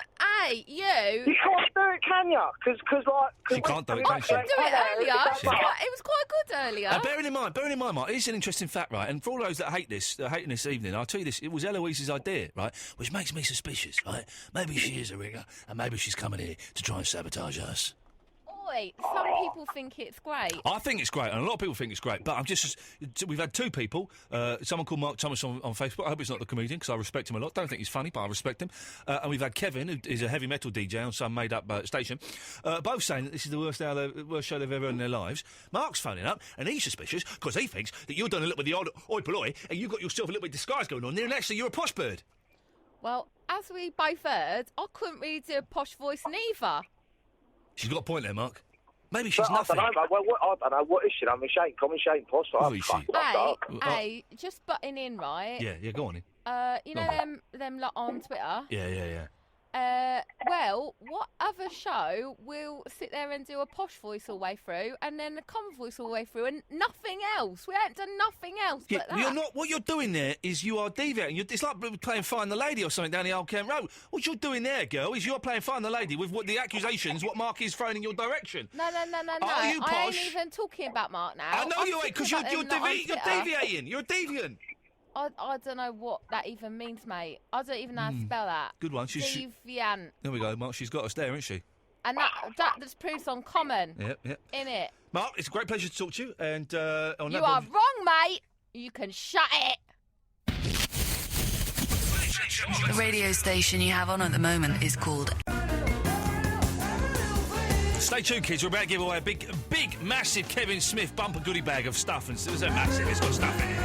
A? You can't do it, can you? Because she can't do it, can she? I did do it earlier. It was quite good earlier. Bearing in mind, Mark, it's an interesting fact, right? And for all those that hate this evening, I'll tell you this: it was Eloise's idea, right? Which makes me suspicious, right? Maybe she is a ringer, and maybe she's coming here to try and sabotage us. Oi, some people think it's great. I think it's great, and a lot of people think it's great. But we've had two people. Someone called Mark Thomas on Facebook. I hope it's not the comedian, because I respect him a lot. Don't think he's funny, but I respect him. And we've had Kevin, who is a heavy metal DJ on some made-up station, both saying that this is the worst show they've ever heard in their lives. Mark's phoning up, and he's suspicious because he thinks that you're doing a little bit of the odd oi polloi, and you've got yourself a little bit of disguise going on there, and actually you're a posh bird. Well, as we both heard, I couldn't really do a posh voice neither. She's got a point there, Mark. Maybe she's nothing. I don't know, mate. I don't know. What is she? I mean, she ain't common, she ain't posh. Who is she? Hey, just butting in, right? Yeah, go on in. You know them lot on Twitter? Yeah. Well, what other show will sit there and do a posh voice all the way through and then a common voice all the way through and nothing else? We haven't done nothing else but that. What you're doing there is you are deviating. It's like playing Find the Lady or something down the Old Kent Road. What you're doing there, girl, is you're playing Find the Lady with the accusations what Mark is throwing in your direction. No. Are you posh? I ain't even talking about Mark now. I know you ain't, because you're deviating. You're a deviant. I don't know what that even means, mate. I don't even know how to spell that. Good one. Deviant. There we go, Mark. She's got us there, isn't she? And that just proves on common. Yep. In it. Mark, it's a great pleasure to talk to you. And you are wrong, mate. You can shut it. The radio station you have on at the moment is called... Stay tuned, kids. We're about to give away a big, massive Kevin Smith bumper goodie bag of stuff. And it's massive. It's got stuff in it.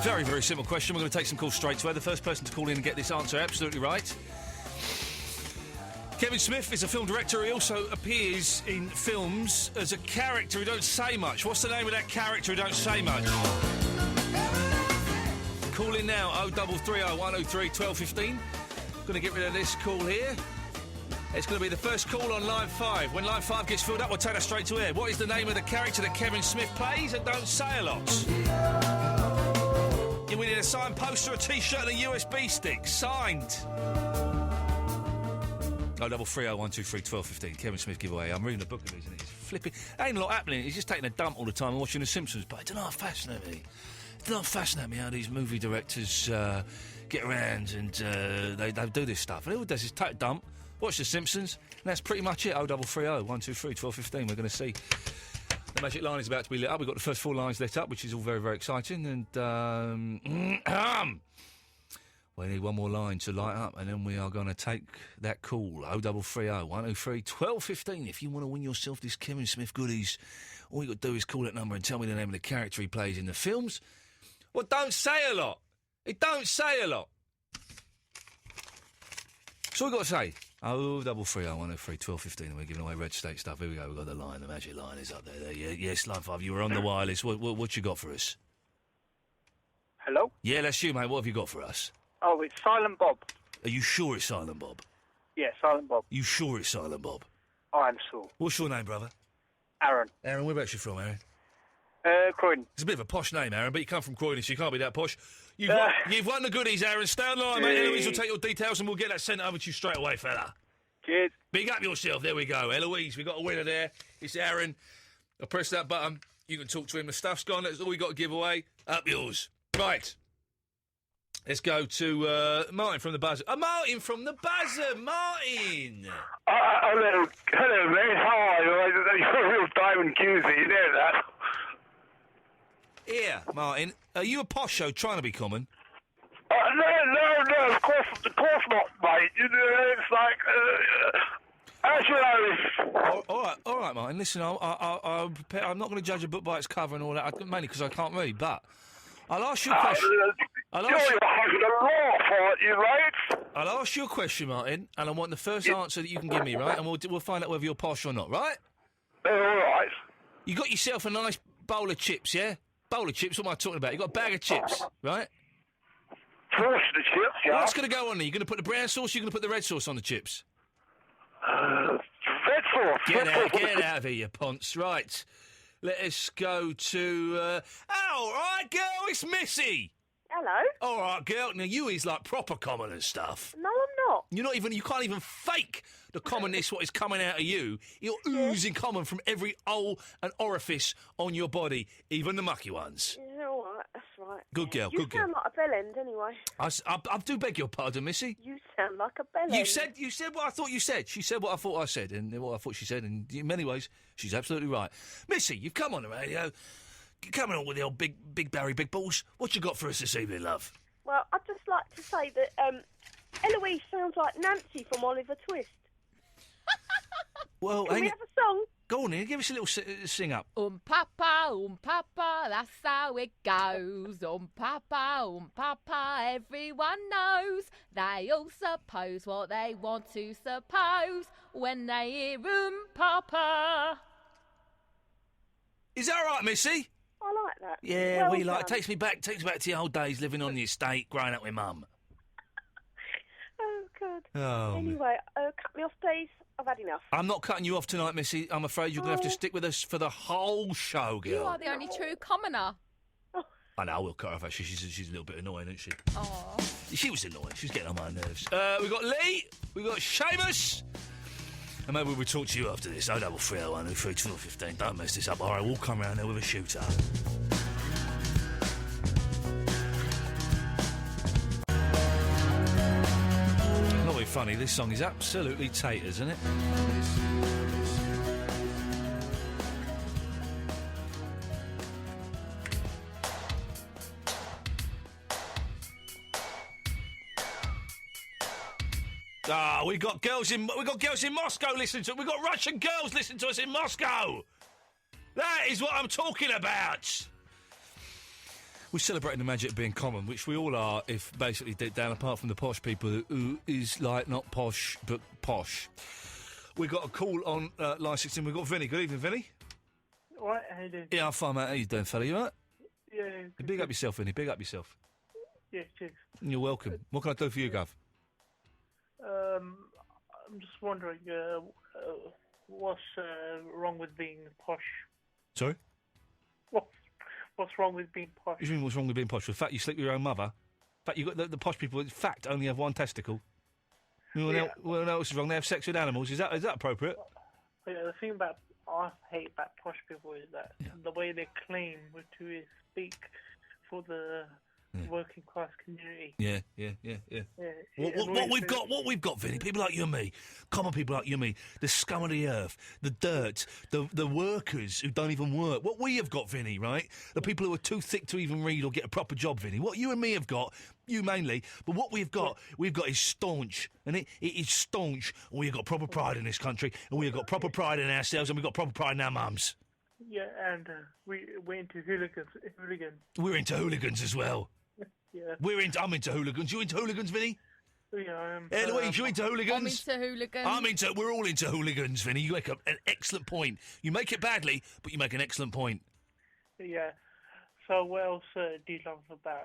Very, very simple question. We're going to take some calls straight away. The first person to call in and get this answer absolutely right. Kevin Smith is a film director. He also appears in films as a character who don't say much. What's the name of that character who don't say much? Call in now, 0330 103 1215. Going to get rid of this call here. It's going to be the first call on line 5. When line 5 gets filled up, we'll take that straight to air. What is the name of the character that Kevin Smith plays that don't say a lot? We need a signed poster, a T-shirt and a USB stick. Signed. 0330 123 1215. Kevin Smith giveaway. I'm reading a book of his and it's flipping. Ain't a lot happening. He's just taking a dump all the time and watching The Simpsons. But it doesn't fascinate me. It doesn't fascinate me how these movie directors get around and they do this stuff. And all it does is take a dump, watch The Simpsons, and that's pretty much it. 0330 123 1215. We're going to see. The magic line is about to be lit up. We've got the first 4 lines lit up, which is all very, very exciting. And we need one more line to light up, and then we are going to take that call. 0330 103 1215. If you want to win yourself this Kevin Smith goodies, all you got to do is call that number and tell me the name of the character he plays in the films. Well, don't say a lot. It don't say a lot. So all we got to say. 0330 103 1215, and we're giving away Red State stuff. Here we go, we've got the line, the magic line is up there. Yes, line 5, you were on the wireless. What you got for us? Hello? Yeah, that's you, mate. What have you got for us? Oh, it's Silent Bob. Are you sure it's Silent Bob? Yeah, Silent Bob. You sure it's Silent Bob? I am sure. What's your name, brother? Aaron. Aaron, whereabouts you from, Aaron? Croydon. It's a bit of a posh name, Aaron, but you come from Croydon, so you can't be that posh. You've won the goodies, Aaron. Stay on the line, mate. Eloise will take your details and we'll get that sent over to you straight away, fella. Cheers. Big up yourself. There we go. Eloise, we got a winner there. It's Aaron. I'll press that button. You can talk to him. The stuff's gone. That's all we got to give away. Up yours. Right. Let's go to Martin from the buzzer. Martin from the buzzer! Martin! Hello, mate. How are you? You're a real diamond cutie, you know that? Yeah, Martin. Are you a posh show trying to be common? No, of course not, mate. You know, it's like, as you know... All right, Martin. Listen, I'm not going to judge a book by its cover and all that, mainly because I can't read, but I'll ask you a question. I'll ask you a question, Martin, and I want the first answer that you can give me, right? And we'll find out whether you're posh or not, right? All right. You got yourself a nice bowl of chips, yeah? Bowl of chips, what am I talking about? You got a bag of chips, right? Portion of chips, yeah. What's going to go on there? You going to put the brown sauce or you going to put the red sauce on the chips? Red sauce. Get out of here, you ponce. Right. Let us go to... all right, girl, it's Missy. Hello. All right, girl. Now, you is like proper common and stuff. No, I'm not. You can't even fake the commonness what is coming out of you. You're oozing common from every hole and orifice on your body, even the mucky ones. Yeah, all right, that's right. Good girl, you good girl. sound like a bellend, anyway. I do beg your pardon, Missy. You sound like a bellend. You said what I thought you said. She said what I thought I said, and what I thought she said, and in many ways, she's absolutely right. Missy, you've come on the radio. Coming on with the old big Barry Big Balls. What you got for us this evening, love? Well, I'd just like to say that Eloise sounds like Nancy from Oliver Twist. Well, Can we have a song? Go on, Ian, give us a little sing up. Papa, that's how it goes. Papa, everyone knows. They all suppose what they want to suppose when they hear Papa. Is that right, Missy? I like that. Yeah, well we like. done. Takes me back to the old days living on the estate, growing up with Mum. Oh, God. Oh, anyway, cut me off, please. I've had enough. I'm not cutting you off tonight, Missy. I'm afraid you're going to have to stick with us for the whole show, girl. You are the only true commoner. I know, I will cut her off, actually. She's a little bit annoying, isn't she? Oh. She was annoying. She was getting on my nerves. We've got Lee. We've got Seamus. And maybe we'll talk to you after this. 03301 32415. Don't mess this up. All right, we'll come around there with a shooter. Not very funny. This song is absolutely taters, isn't it? We've got girls in Moscow listening to it. We've got Russian girls listening to us in Moscow. That is what I'm talking about. We're celebrating the magic of being common, which we all are, if basically deep down, apart from the posh people who is like not posh but posh. We got a call on line 16. We've got Vinny. Good evening, Vinny. All right, how you doing? Yeah, I'm fine, mate. How you doing, fella? You all right? Yeah. Big up yourself, Vinny. Big up yourself. Yeah, cheers. You're welcome. What can I do for you, Gov? I'm just wondering, what's wrong with being posh? Sorry? What's wrong with being posh? What do you mean, what's wrong with being posh? The fact you sleep with your own mother? The fact you got the posh people, in fact, only have one testicle? Well, what else is wrong? They have sex with animals. Is that appropriate? Yeah, the thing about I hate about posh people is that the way they claim to speak for the working class community. Yeah. What we've got, Vinny, people like you and me, common people like you and me, the scum of the earth, the dirt, the workers who don't even work. What we have got, Vinny, right? The people who are too thick to even read or get a proper job, Vinny. What you and me have got, you mainly, but what we've got is staunch, and it is staunch. And we've got proper pride in this country, and we've got proper pride in ourselves, and we've got proper pride in our mums. Yeah, and we're into hooligans. We're into hooligans as well. Yeah. I'm into hooligans. You into hooligans, Vinny? Yeah, I am. Eloise, you into hooligans? I'm into hooligans. We're all into hooligans, Vinny. You make an excellent point. You make it badly, but you make an excellent point. Yeah. So what else do you love about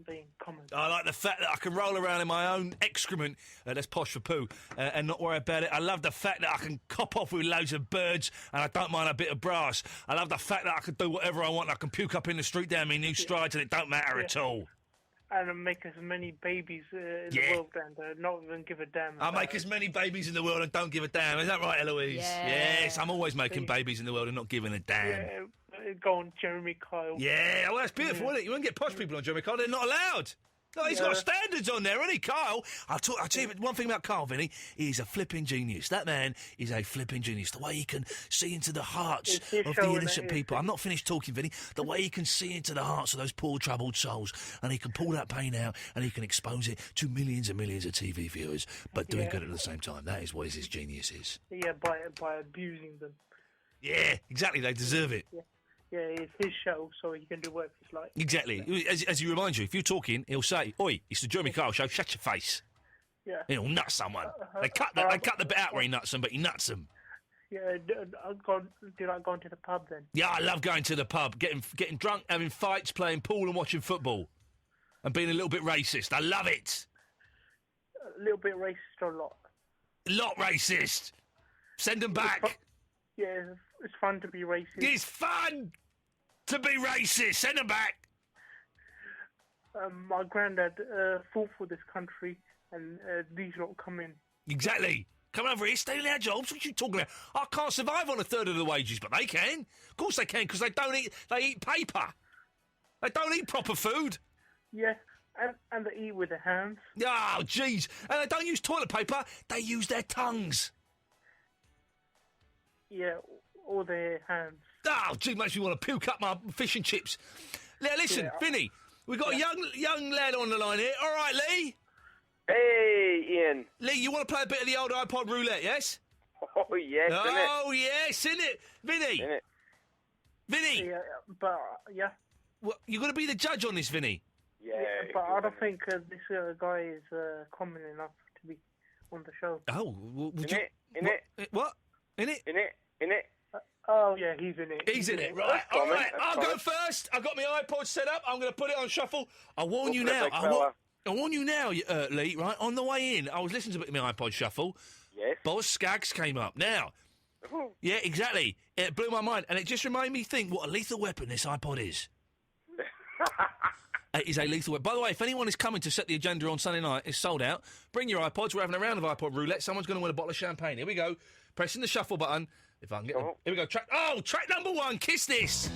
being common? I like the fact that I can roll around in my own excrement, that's posh for poo, and not worry about it. I love the fact that I can cop off with loads of birds and I don't mind a bit of brass. I love the fact that I can do whatever I want. I can puke up in the street down my new strides and it don't matter at all. And make as many babies in the world and not even give a damn. I make as many babies in the world and don't give a damn. Is that right, Eloise? Yeah. Yes, I'm always making babies in the world and not giving a damn. Yeah, go on, Jeremy Kyle. Yeah, well, that's beautiful, isn't it? You won't get posh people on Jeremy Kyle. They're not allowed. No, he's got standards on there, hasn't he, Kyle? I'll tell you one thing about Kyle, Vinny. He's a flipping genius. That man is a flipping genius. The way he can see into the hearts of the innocent people. I'm not finished talking, Vinny. The way he can see into the hearts of those poor, troubled souls, and he can pull that pain out, and he can expose it to millions and millions of TV viewers, but doing good at the same time. That is what his genius is. Yeah, by abusing them. Yeah, exactly. They deserve it. Yeah, it's his show, so he can do whatever he's like. Exactly. As he reminds you, if you're talking, he'll say, "Oi, it's the Jeremy Kyle show. Shut your face." Yeah. He'll nut someone. They cut the bit out where he nuts them, but he nuts them. Yeah, do you like going to the pub then? Yeah, I love going to the pub, getting drunk, having fights, playing pool, and watching football, and being a little bit racist. I love it. A little bit racist or a lot? A lot racist. Send them back. Yeah, it's fun to be racist. It's fun to be racist. Send them back. My granddad fought for this country, and these lot come in. Exactly. Come over here, stay in our jobs. What are you talking about? I can't survive on a third of the wages, but they can. Of course they can, because they don't eat. They eat paper. They don't eat proper food. Yeah, and they eat with their hands. Oh, jeez. And they don't use toilet paper. They use their tongues. Yeah, or their hands. Oh, gee, makes me want to puke up my fish and chips. Now, listen, Vinny, we've got a young lad on the line here. All right, Lee? Hey, Ian. Lee, you want to play a bit of the old iPod roulette, yes? Oh, yes, innit? Oh, yes, innit? Vinny? Innit? Vinny? Yeah, but, yeah. Well, you're going to be the judge on this, Vinny? Yeah. But I don't think this guy is common enough to be on the show. Oh, would you... Innit? What? In it? Innit? Oh, yeah, he's in it. He's in it, right. All right, I'll go first. I've got my iPod set up. I'm going to put it on shuffle. I warn you now. I warn you now, Lee, right? On the way in, I was listening to a bit of my iPod shuffle. Yes. Boz Skaggs came up. Now, yeah, exactly. It blew my mind. And it just reminded me think what a lethal weapon this iPod is. It is a lethal weapon. By the way, if anyone is coming to set the agenda on Sunday night, it's sold out. Bring your iPods. We're having a round of iPod roulette. Someone's going to win a bottle of champagne. Here we go. Pressing the shuffle button. If I can get them. Here we go. Track number 1. Kiss this.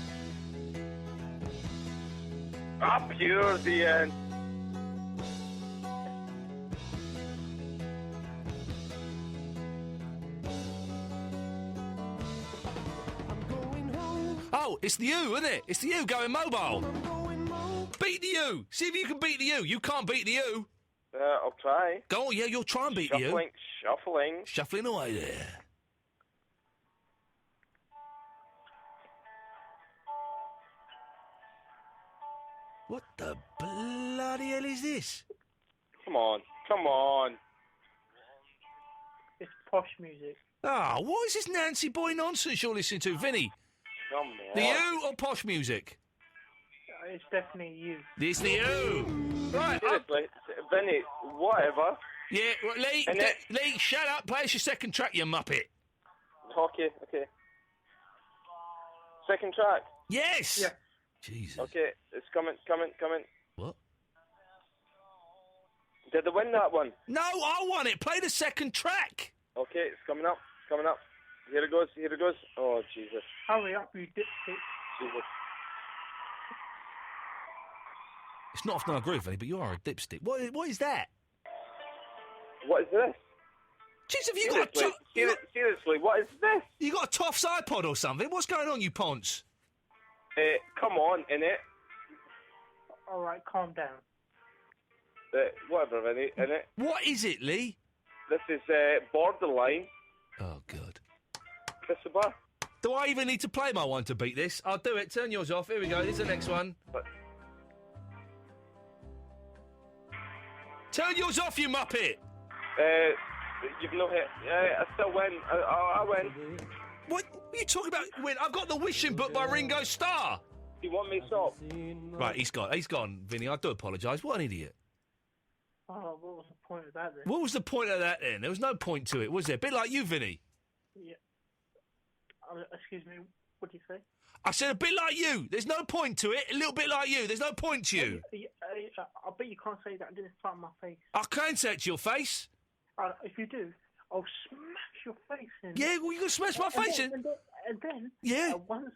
Up yours, Ian. Oh, it's the U, isn't it? It's the U going mobile. Beat the U. See if you can beat the U. You can't beat the U. I'll try. Go on, yeah, you'll try and beat the U. Shuffling away there. What the bloody hell is this? Come on. It's posh music. Ah, what is this Nancy boy nonsense you're listening to, Vinny? Come on. The U or posh music? It's definitely you. It's the U. Right. Seriously, Vinny, whatever. Yeah, right, Lee, shut up. Play us your second track, you muppet. Okay. Second track? Yes. Yeah. Jesus. Okay, it's coming. What? Did they win that one? No, I won it. Play the second track. Okay, it's coming up. Here it goes. Oh, Jesus. Hurry up, you dipshit. Jesus. It's not off no groove, Vinny, but you are a dipstick. What is that? What is this? Jeez, have you got seriously, what is this? You got a Toff's iPod or something? What's going on, you ponce? Come on, innit? All right, calm down. Whatever, innit? What is it, Lee? This is Borderline. Oh, God. Kiss the bar. Do I even need to play my one to beat this? I'll do it. Turn yours off. Here we go. Here's the next one. Turn yours off, you muppet! You've no hit. I still win. I win. What are you talking about? Win? I've got the wishing book by Ringo Starr. You want me to stop? Right, he's gone, Vinny. I do apologise. What an idiot. Oh, what was the point of that then? What was the point of that then? There was no point to it, was there? A bit like you, Vinny. Yeah. Excuse me, what did you say? I said a bit like you. There's no point to it. A little bit like you. There's no point to you. I bet you can't say that. I didn't start my face. I can say it to your face. If you do, I'll smash your face in. Yeah, well, you're going to smash my face in? And then, yeah. Once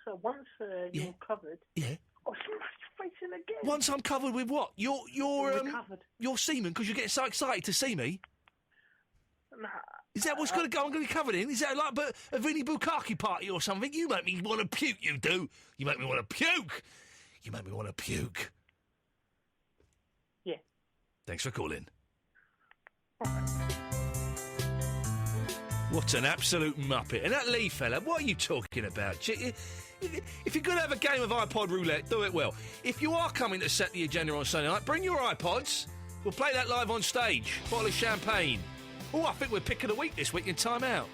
you're covered, yeah. I'll smash your face in again. Once I'm covered with what? Your semen, because you're getting so excited to see me? Nah, Is that what's going to go? I'm going to be covered in? Is that like a Vinnie Bukkake party or something? You make me want to puke, you do. You make me want to puke. You make me want to puke. Yeah. Thanks for calling. What an absolute muppet. And that Lee fella, what are you talking about? If you're going to have a game of iPod roulette, do it well. If you are coming to set the agenda on Sunday night, bring your iPods. We'll play that live on stage. Bottle of champagne. Oh, I think we're pick of the week this week in Time Out.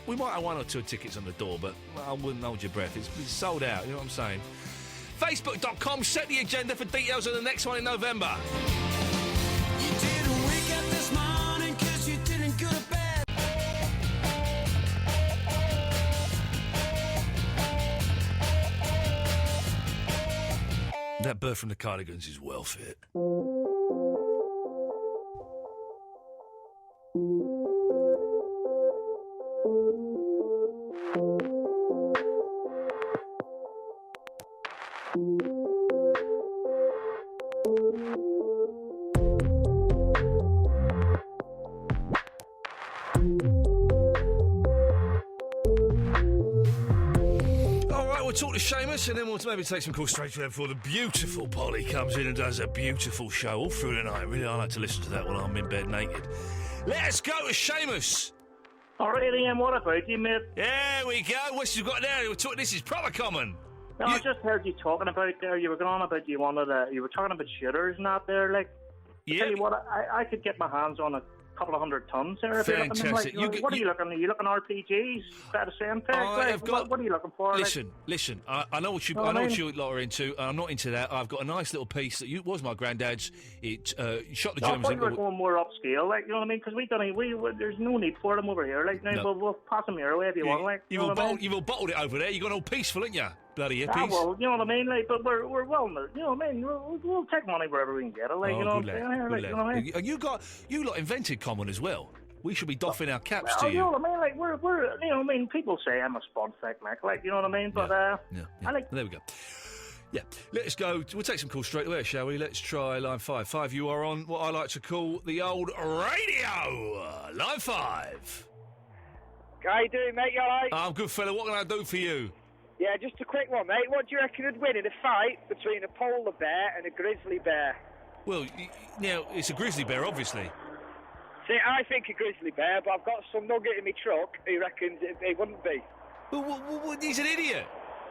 We might have 1 or 2 tickets on the door, but I wouldn't hold your breath. It's sold out, you know what I'm saying? Facebook.com, set the agenda for details of the next one in November. You didn't wake up this morning 'cause you didn't go to bed. That bird from the Cardigans is well fit. We'll talk to Seamus and then we'll maybe take some calls straight to before the beautiful Polly comes in and does a beautiful show all through the night. Really, I like to listen to that when I'm in bed naked. Let's go to Seamus. All right, Ian, what about you, mate? There we go. What's you got there? This is proper common. No, I just heard you talking about there. You were going on about you were talking about shooters and that there. Like, yeah. Tell you what, I could get my hands on a couple of 100 tons there. Fantastic. What are you looking? Are you looking RPGs? Is that a same thing? What are you looking for? Listen. I know what you lot are into. I'm not into that. I've got a nice little piece that was my granddad's. It shot the Germans. I thought you were going more upscale, like, you know what I mean? Because there's no need for them over here. Like, no. We'll pass them your way if you want. Like, you've all bottled it over there. You got all peaceful, ain't you? Bloody hippies. Well, you know what I mean? Like, but we're well, you know what I mean? We'll take money wherever we can get it. Like, you know what I'm saying? Like, you know what I mean? And you lot invented common as well. We should be doffing our caps to you. You know what I mean? Like, we're you know what I mean? People say I'm a spud fake, Mac. Like, you know what I mean? But, I like... There we go. Yeah, let's go. We'll take some calls straight away, shall we? Let's try line 5. 5, you are on what I like to call the old radio. Line 5. How you doing, mate? You all right? I'm good, fella. What can I do for you? Yeah, just a quick one, mate. What do you reckon would win in a fight between a polar bear and a grizzly bear? Well, it's a grizzly bear, obviously. See, I think a grizzly bear, but I've got some nugget in my truck who reckons it wouldn't be. Well, he's an idiot.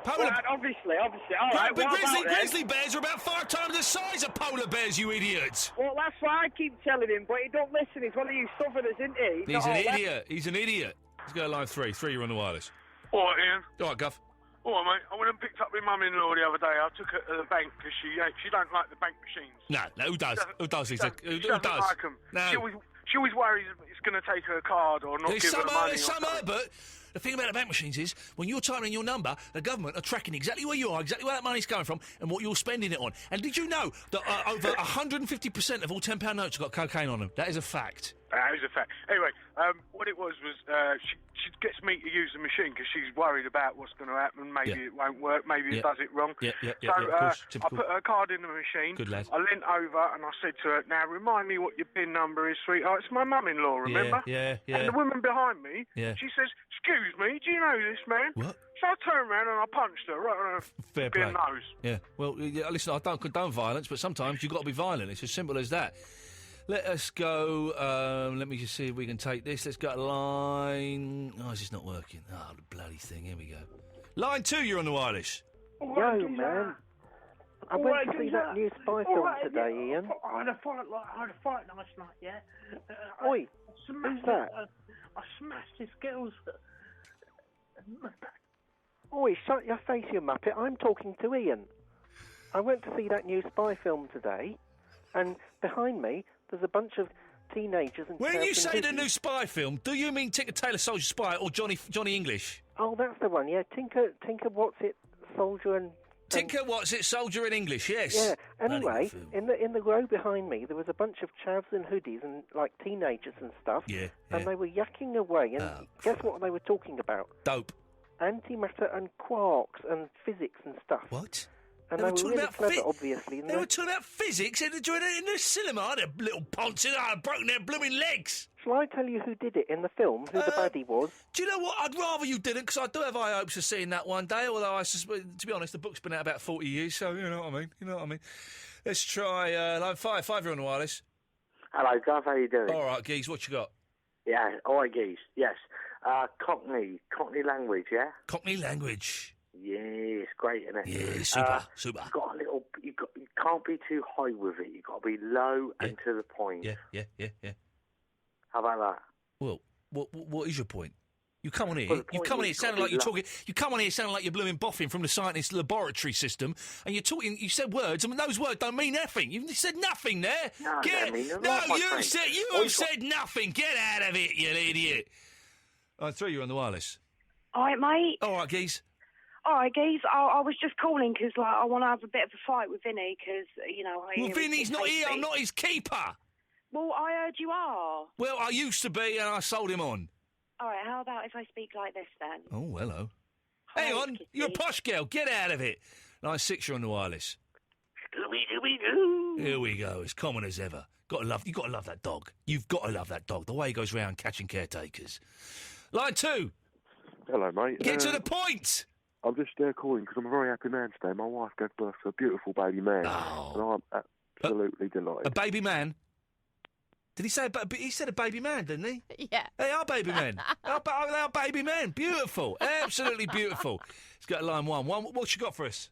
Obviously. All right, but grizzly bears are about 5 times the size of polar bears, you idiot. Well, that's why I keep telling him, but he don't listen. He's one of you southerners, isn't he? He's an idiot. He's an idiot. Let's go to line 3. 3, you're on the wireless. All right, Ian. All right, Guff. All right, mate. I went and picked up my mum-in-law the other day. I took her to the bank because she don't like the bank machines. No, who does? Who does? She doesn't like them. No. She always worries it's going to take her card or not give her money. But the thing about the bank machines is, when you're typing in your number, the government are tracking exactly where you are, exactly where that money's going from, and what you're spending it on. And did you know that over 150% of all £10 notes have got cocaine on them? That is a fact. That is a fact. Anyway, what it was she gets me to use the machine because she's worried about what's going to happen. Maybe it won't work. Maybe it does it wrong. So I put her card in the machine. Good lad. I leant over and I said to her, "Now remind me what your PIN number is, sweetheart." It's my mum-in-law, remember? Yeah. And the woman behind me, she says, "Excuse me, do you know this man?" What? So I turned around and I punched her right on her Fair play. nose. Yeah. Well, listen, I don't condone violence, but sometimes you've got to be violent. It's as simple as that. Let us go. Let me just see if we can take this. Let's go to line... Oh, it's just not working. Oh, the bloody thing. Here we go. Line 2, you're on the wireless. Yo, man. I went to see that new spy film today, Ian. I had a fight last night, yeah? Oi, who's that? I smashed this girl's... Oi, shut your face, you muppet. I'm talking to Ian. I went to see that new spy film today, and behind me... There's a bunch of teenagers and... When you say the new spy film, do you mean Tinker Tailor Soldier Spy or Johnny English? Oh, that's the one, yeah. Tinker What's It, Soldier and... Tinker What's It, Soldier in English, yes. Yeah, anyway, in the row behind me, there was a bunch of chavs and hoodies and, like, teenagers and stuff. Yeah. And they were yakking away, and guess what they were talking about? Dope. Antimatter and quarks and physics and stuff. What? And They were talking really about clever, obviously. They were talking about physics in the cinema. They're little ponces. I've broken their blooming legs. Shall I tell you who did it in the film, who the baddie was? Do you know what? I'd rather you didn't, because I do have high hopes of seeing that one day, although to be honest, the book's been out about 40 years, so you know what I mean. Let's try line 5. 5, you're on the wireless. Hello, Gav, how you doing? All right, Geese, what you got? Yeah, all right, Geese, yes. Cockney language, yeah? Cockney language. Yeah, it's great, isn't it? Yeah, super. You can't be too high with it. You've got to be low and to the point. Yeah. How about that? Well, what is your point? You come on here. Well, You come on here sounding like you're talking. You come on here sounding like you're blooming boffin from the scientist laboratory system, and you're talking. You said words, and those words don't mean nothing. You said nothing there. No, you said nothing. Get out of it, you idiot. Line 3, you're on the wireless. All right, mate. All right, Geese. All right, geez. I was just calling because I want to have a bit of a fight with Vinny because, Well, Vinny's not here. I'm not his keeper. Well, I heard you are. Well, I used to be, and I sold him on. All right, how about if I speak like this then? Oh, hello. Hang on. You're a posh girl. Get out of it. Line 6, you're on the wireless. Scooby-Dooby-Doo. Here we go. As common as ever. You've got to love that dog. You've got to love that dog. The way he goes round catching caretakers. Line 2. Hello, mate. Get to the point. I'm just calling because I'm a very happy man today. My wife gave birth to a beautiful baby man, and I'm absolutely delighted. A baby man? Did he say? He said a baby man, didn't he? Yeah. They are baby men. They are baby men. Beautiful, absolutely beautiful. Let's go to line 1. What you got for us?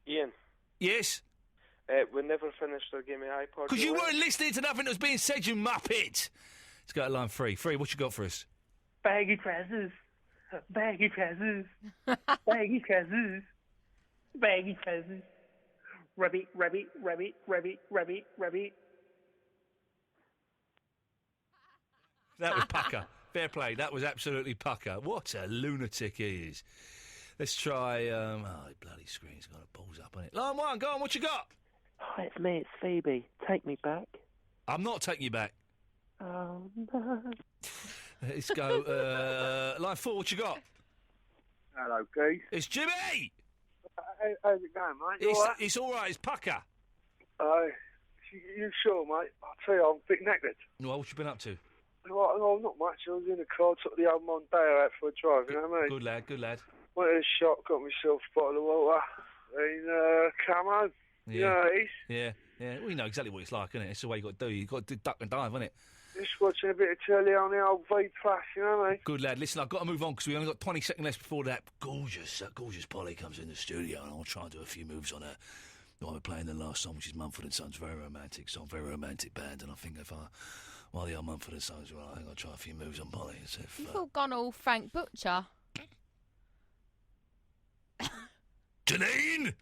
Ian. Yes. We never finished our game of iPod. Because you weren't listening to nothing that was being said, you muppet. Let's go to line 3. 3, what you got for us? Baggy trousers. Baggy trousers. Baggy trousers. Baggy trousers. Rabbit. That was pucker. Fair play. That was absolutely pucker. What a lunatic he is. Let's try... the bloody screen's got a balls up on it. Line 1, go on, what you got? Hi, it's me, it's Phoebe. Take me back. I'm not taking you back. Oh, no. Let's go. Line 4, what you got? Hello, Keith. It's Jimmy! How's it going, mate? It's all right, it's pucker. You sure, mate? I'll tell you, I'm a bit knackered. Well, what you been up to? Well, not much. I was in the car, took the old Mondeo out for a drive, you know what I mean? Good lad. Went to the shop, got myself a bottle of water, and come home. Yeah. You know how it is? Yeah. We know exactly what it's like, isn't it? It's the way you got to do. You've got to duck and dive, isn't it? Just watching a bit of telly on the old V+, you know what I mean? Good lad. Listen, I've got to move on because we only got 20 seconds left before that gorgeous Polly comes in the studio, and I'll try and do a few moves on her. While we're playing the last song, which is Mumford & Sons, very romantic song, very romantic band, and I think while the old Mumford & Sons are on, I think I'll try a few moves on Polly. So You've all gone all Frank Butcher. Janine!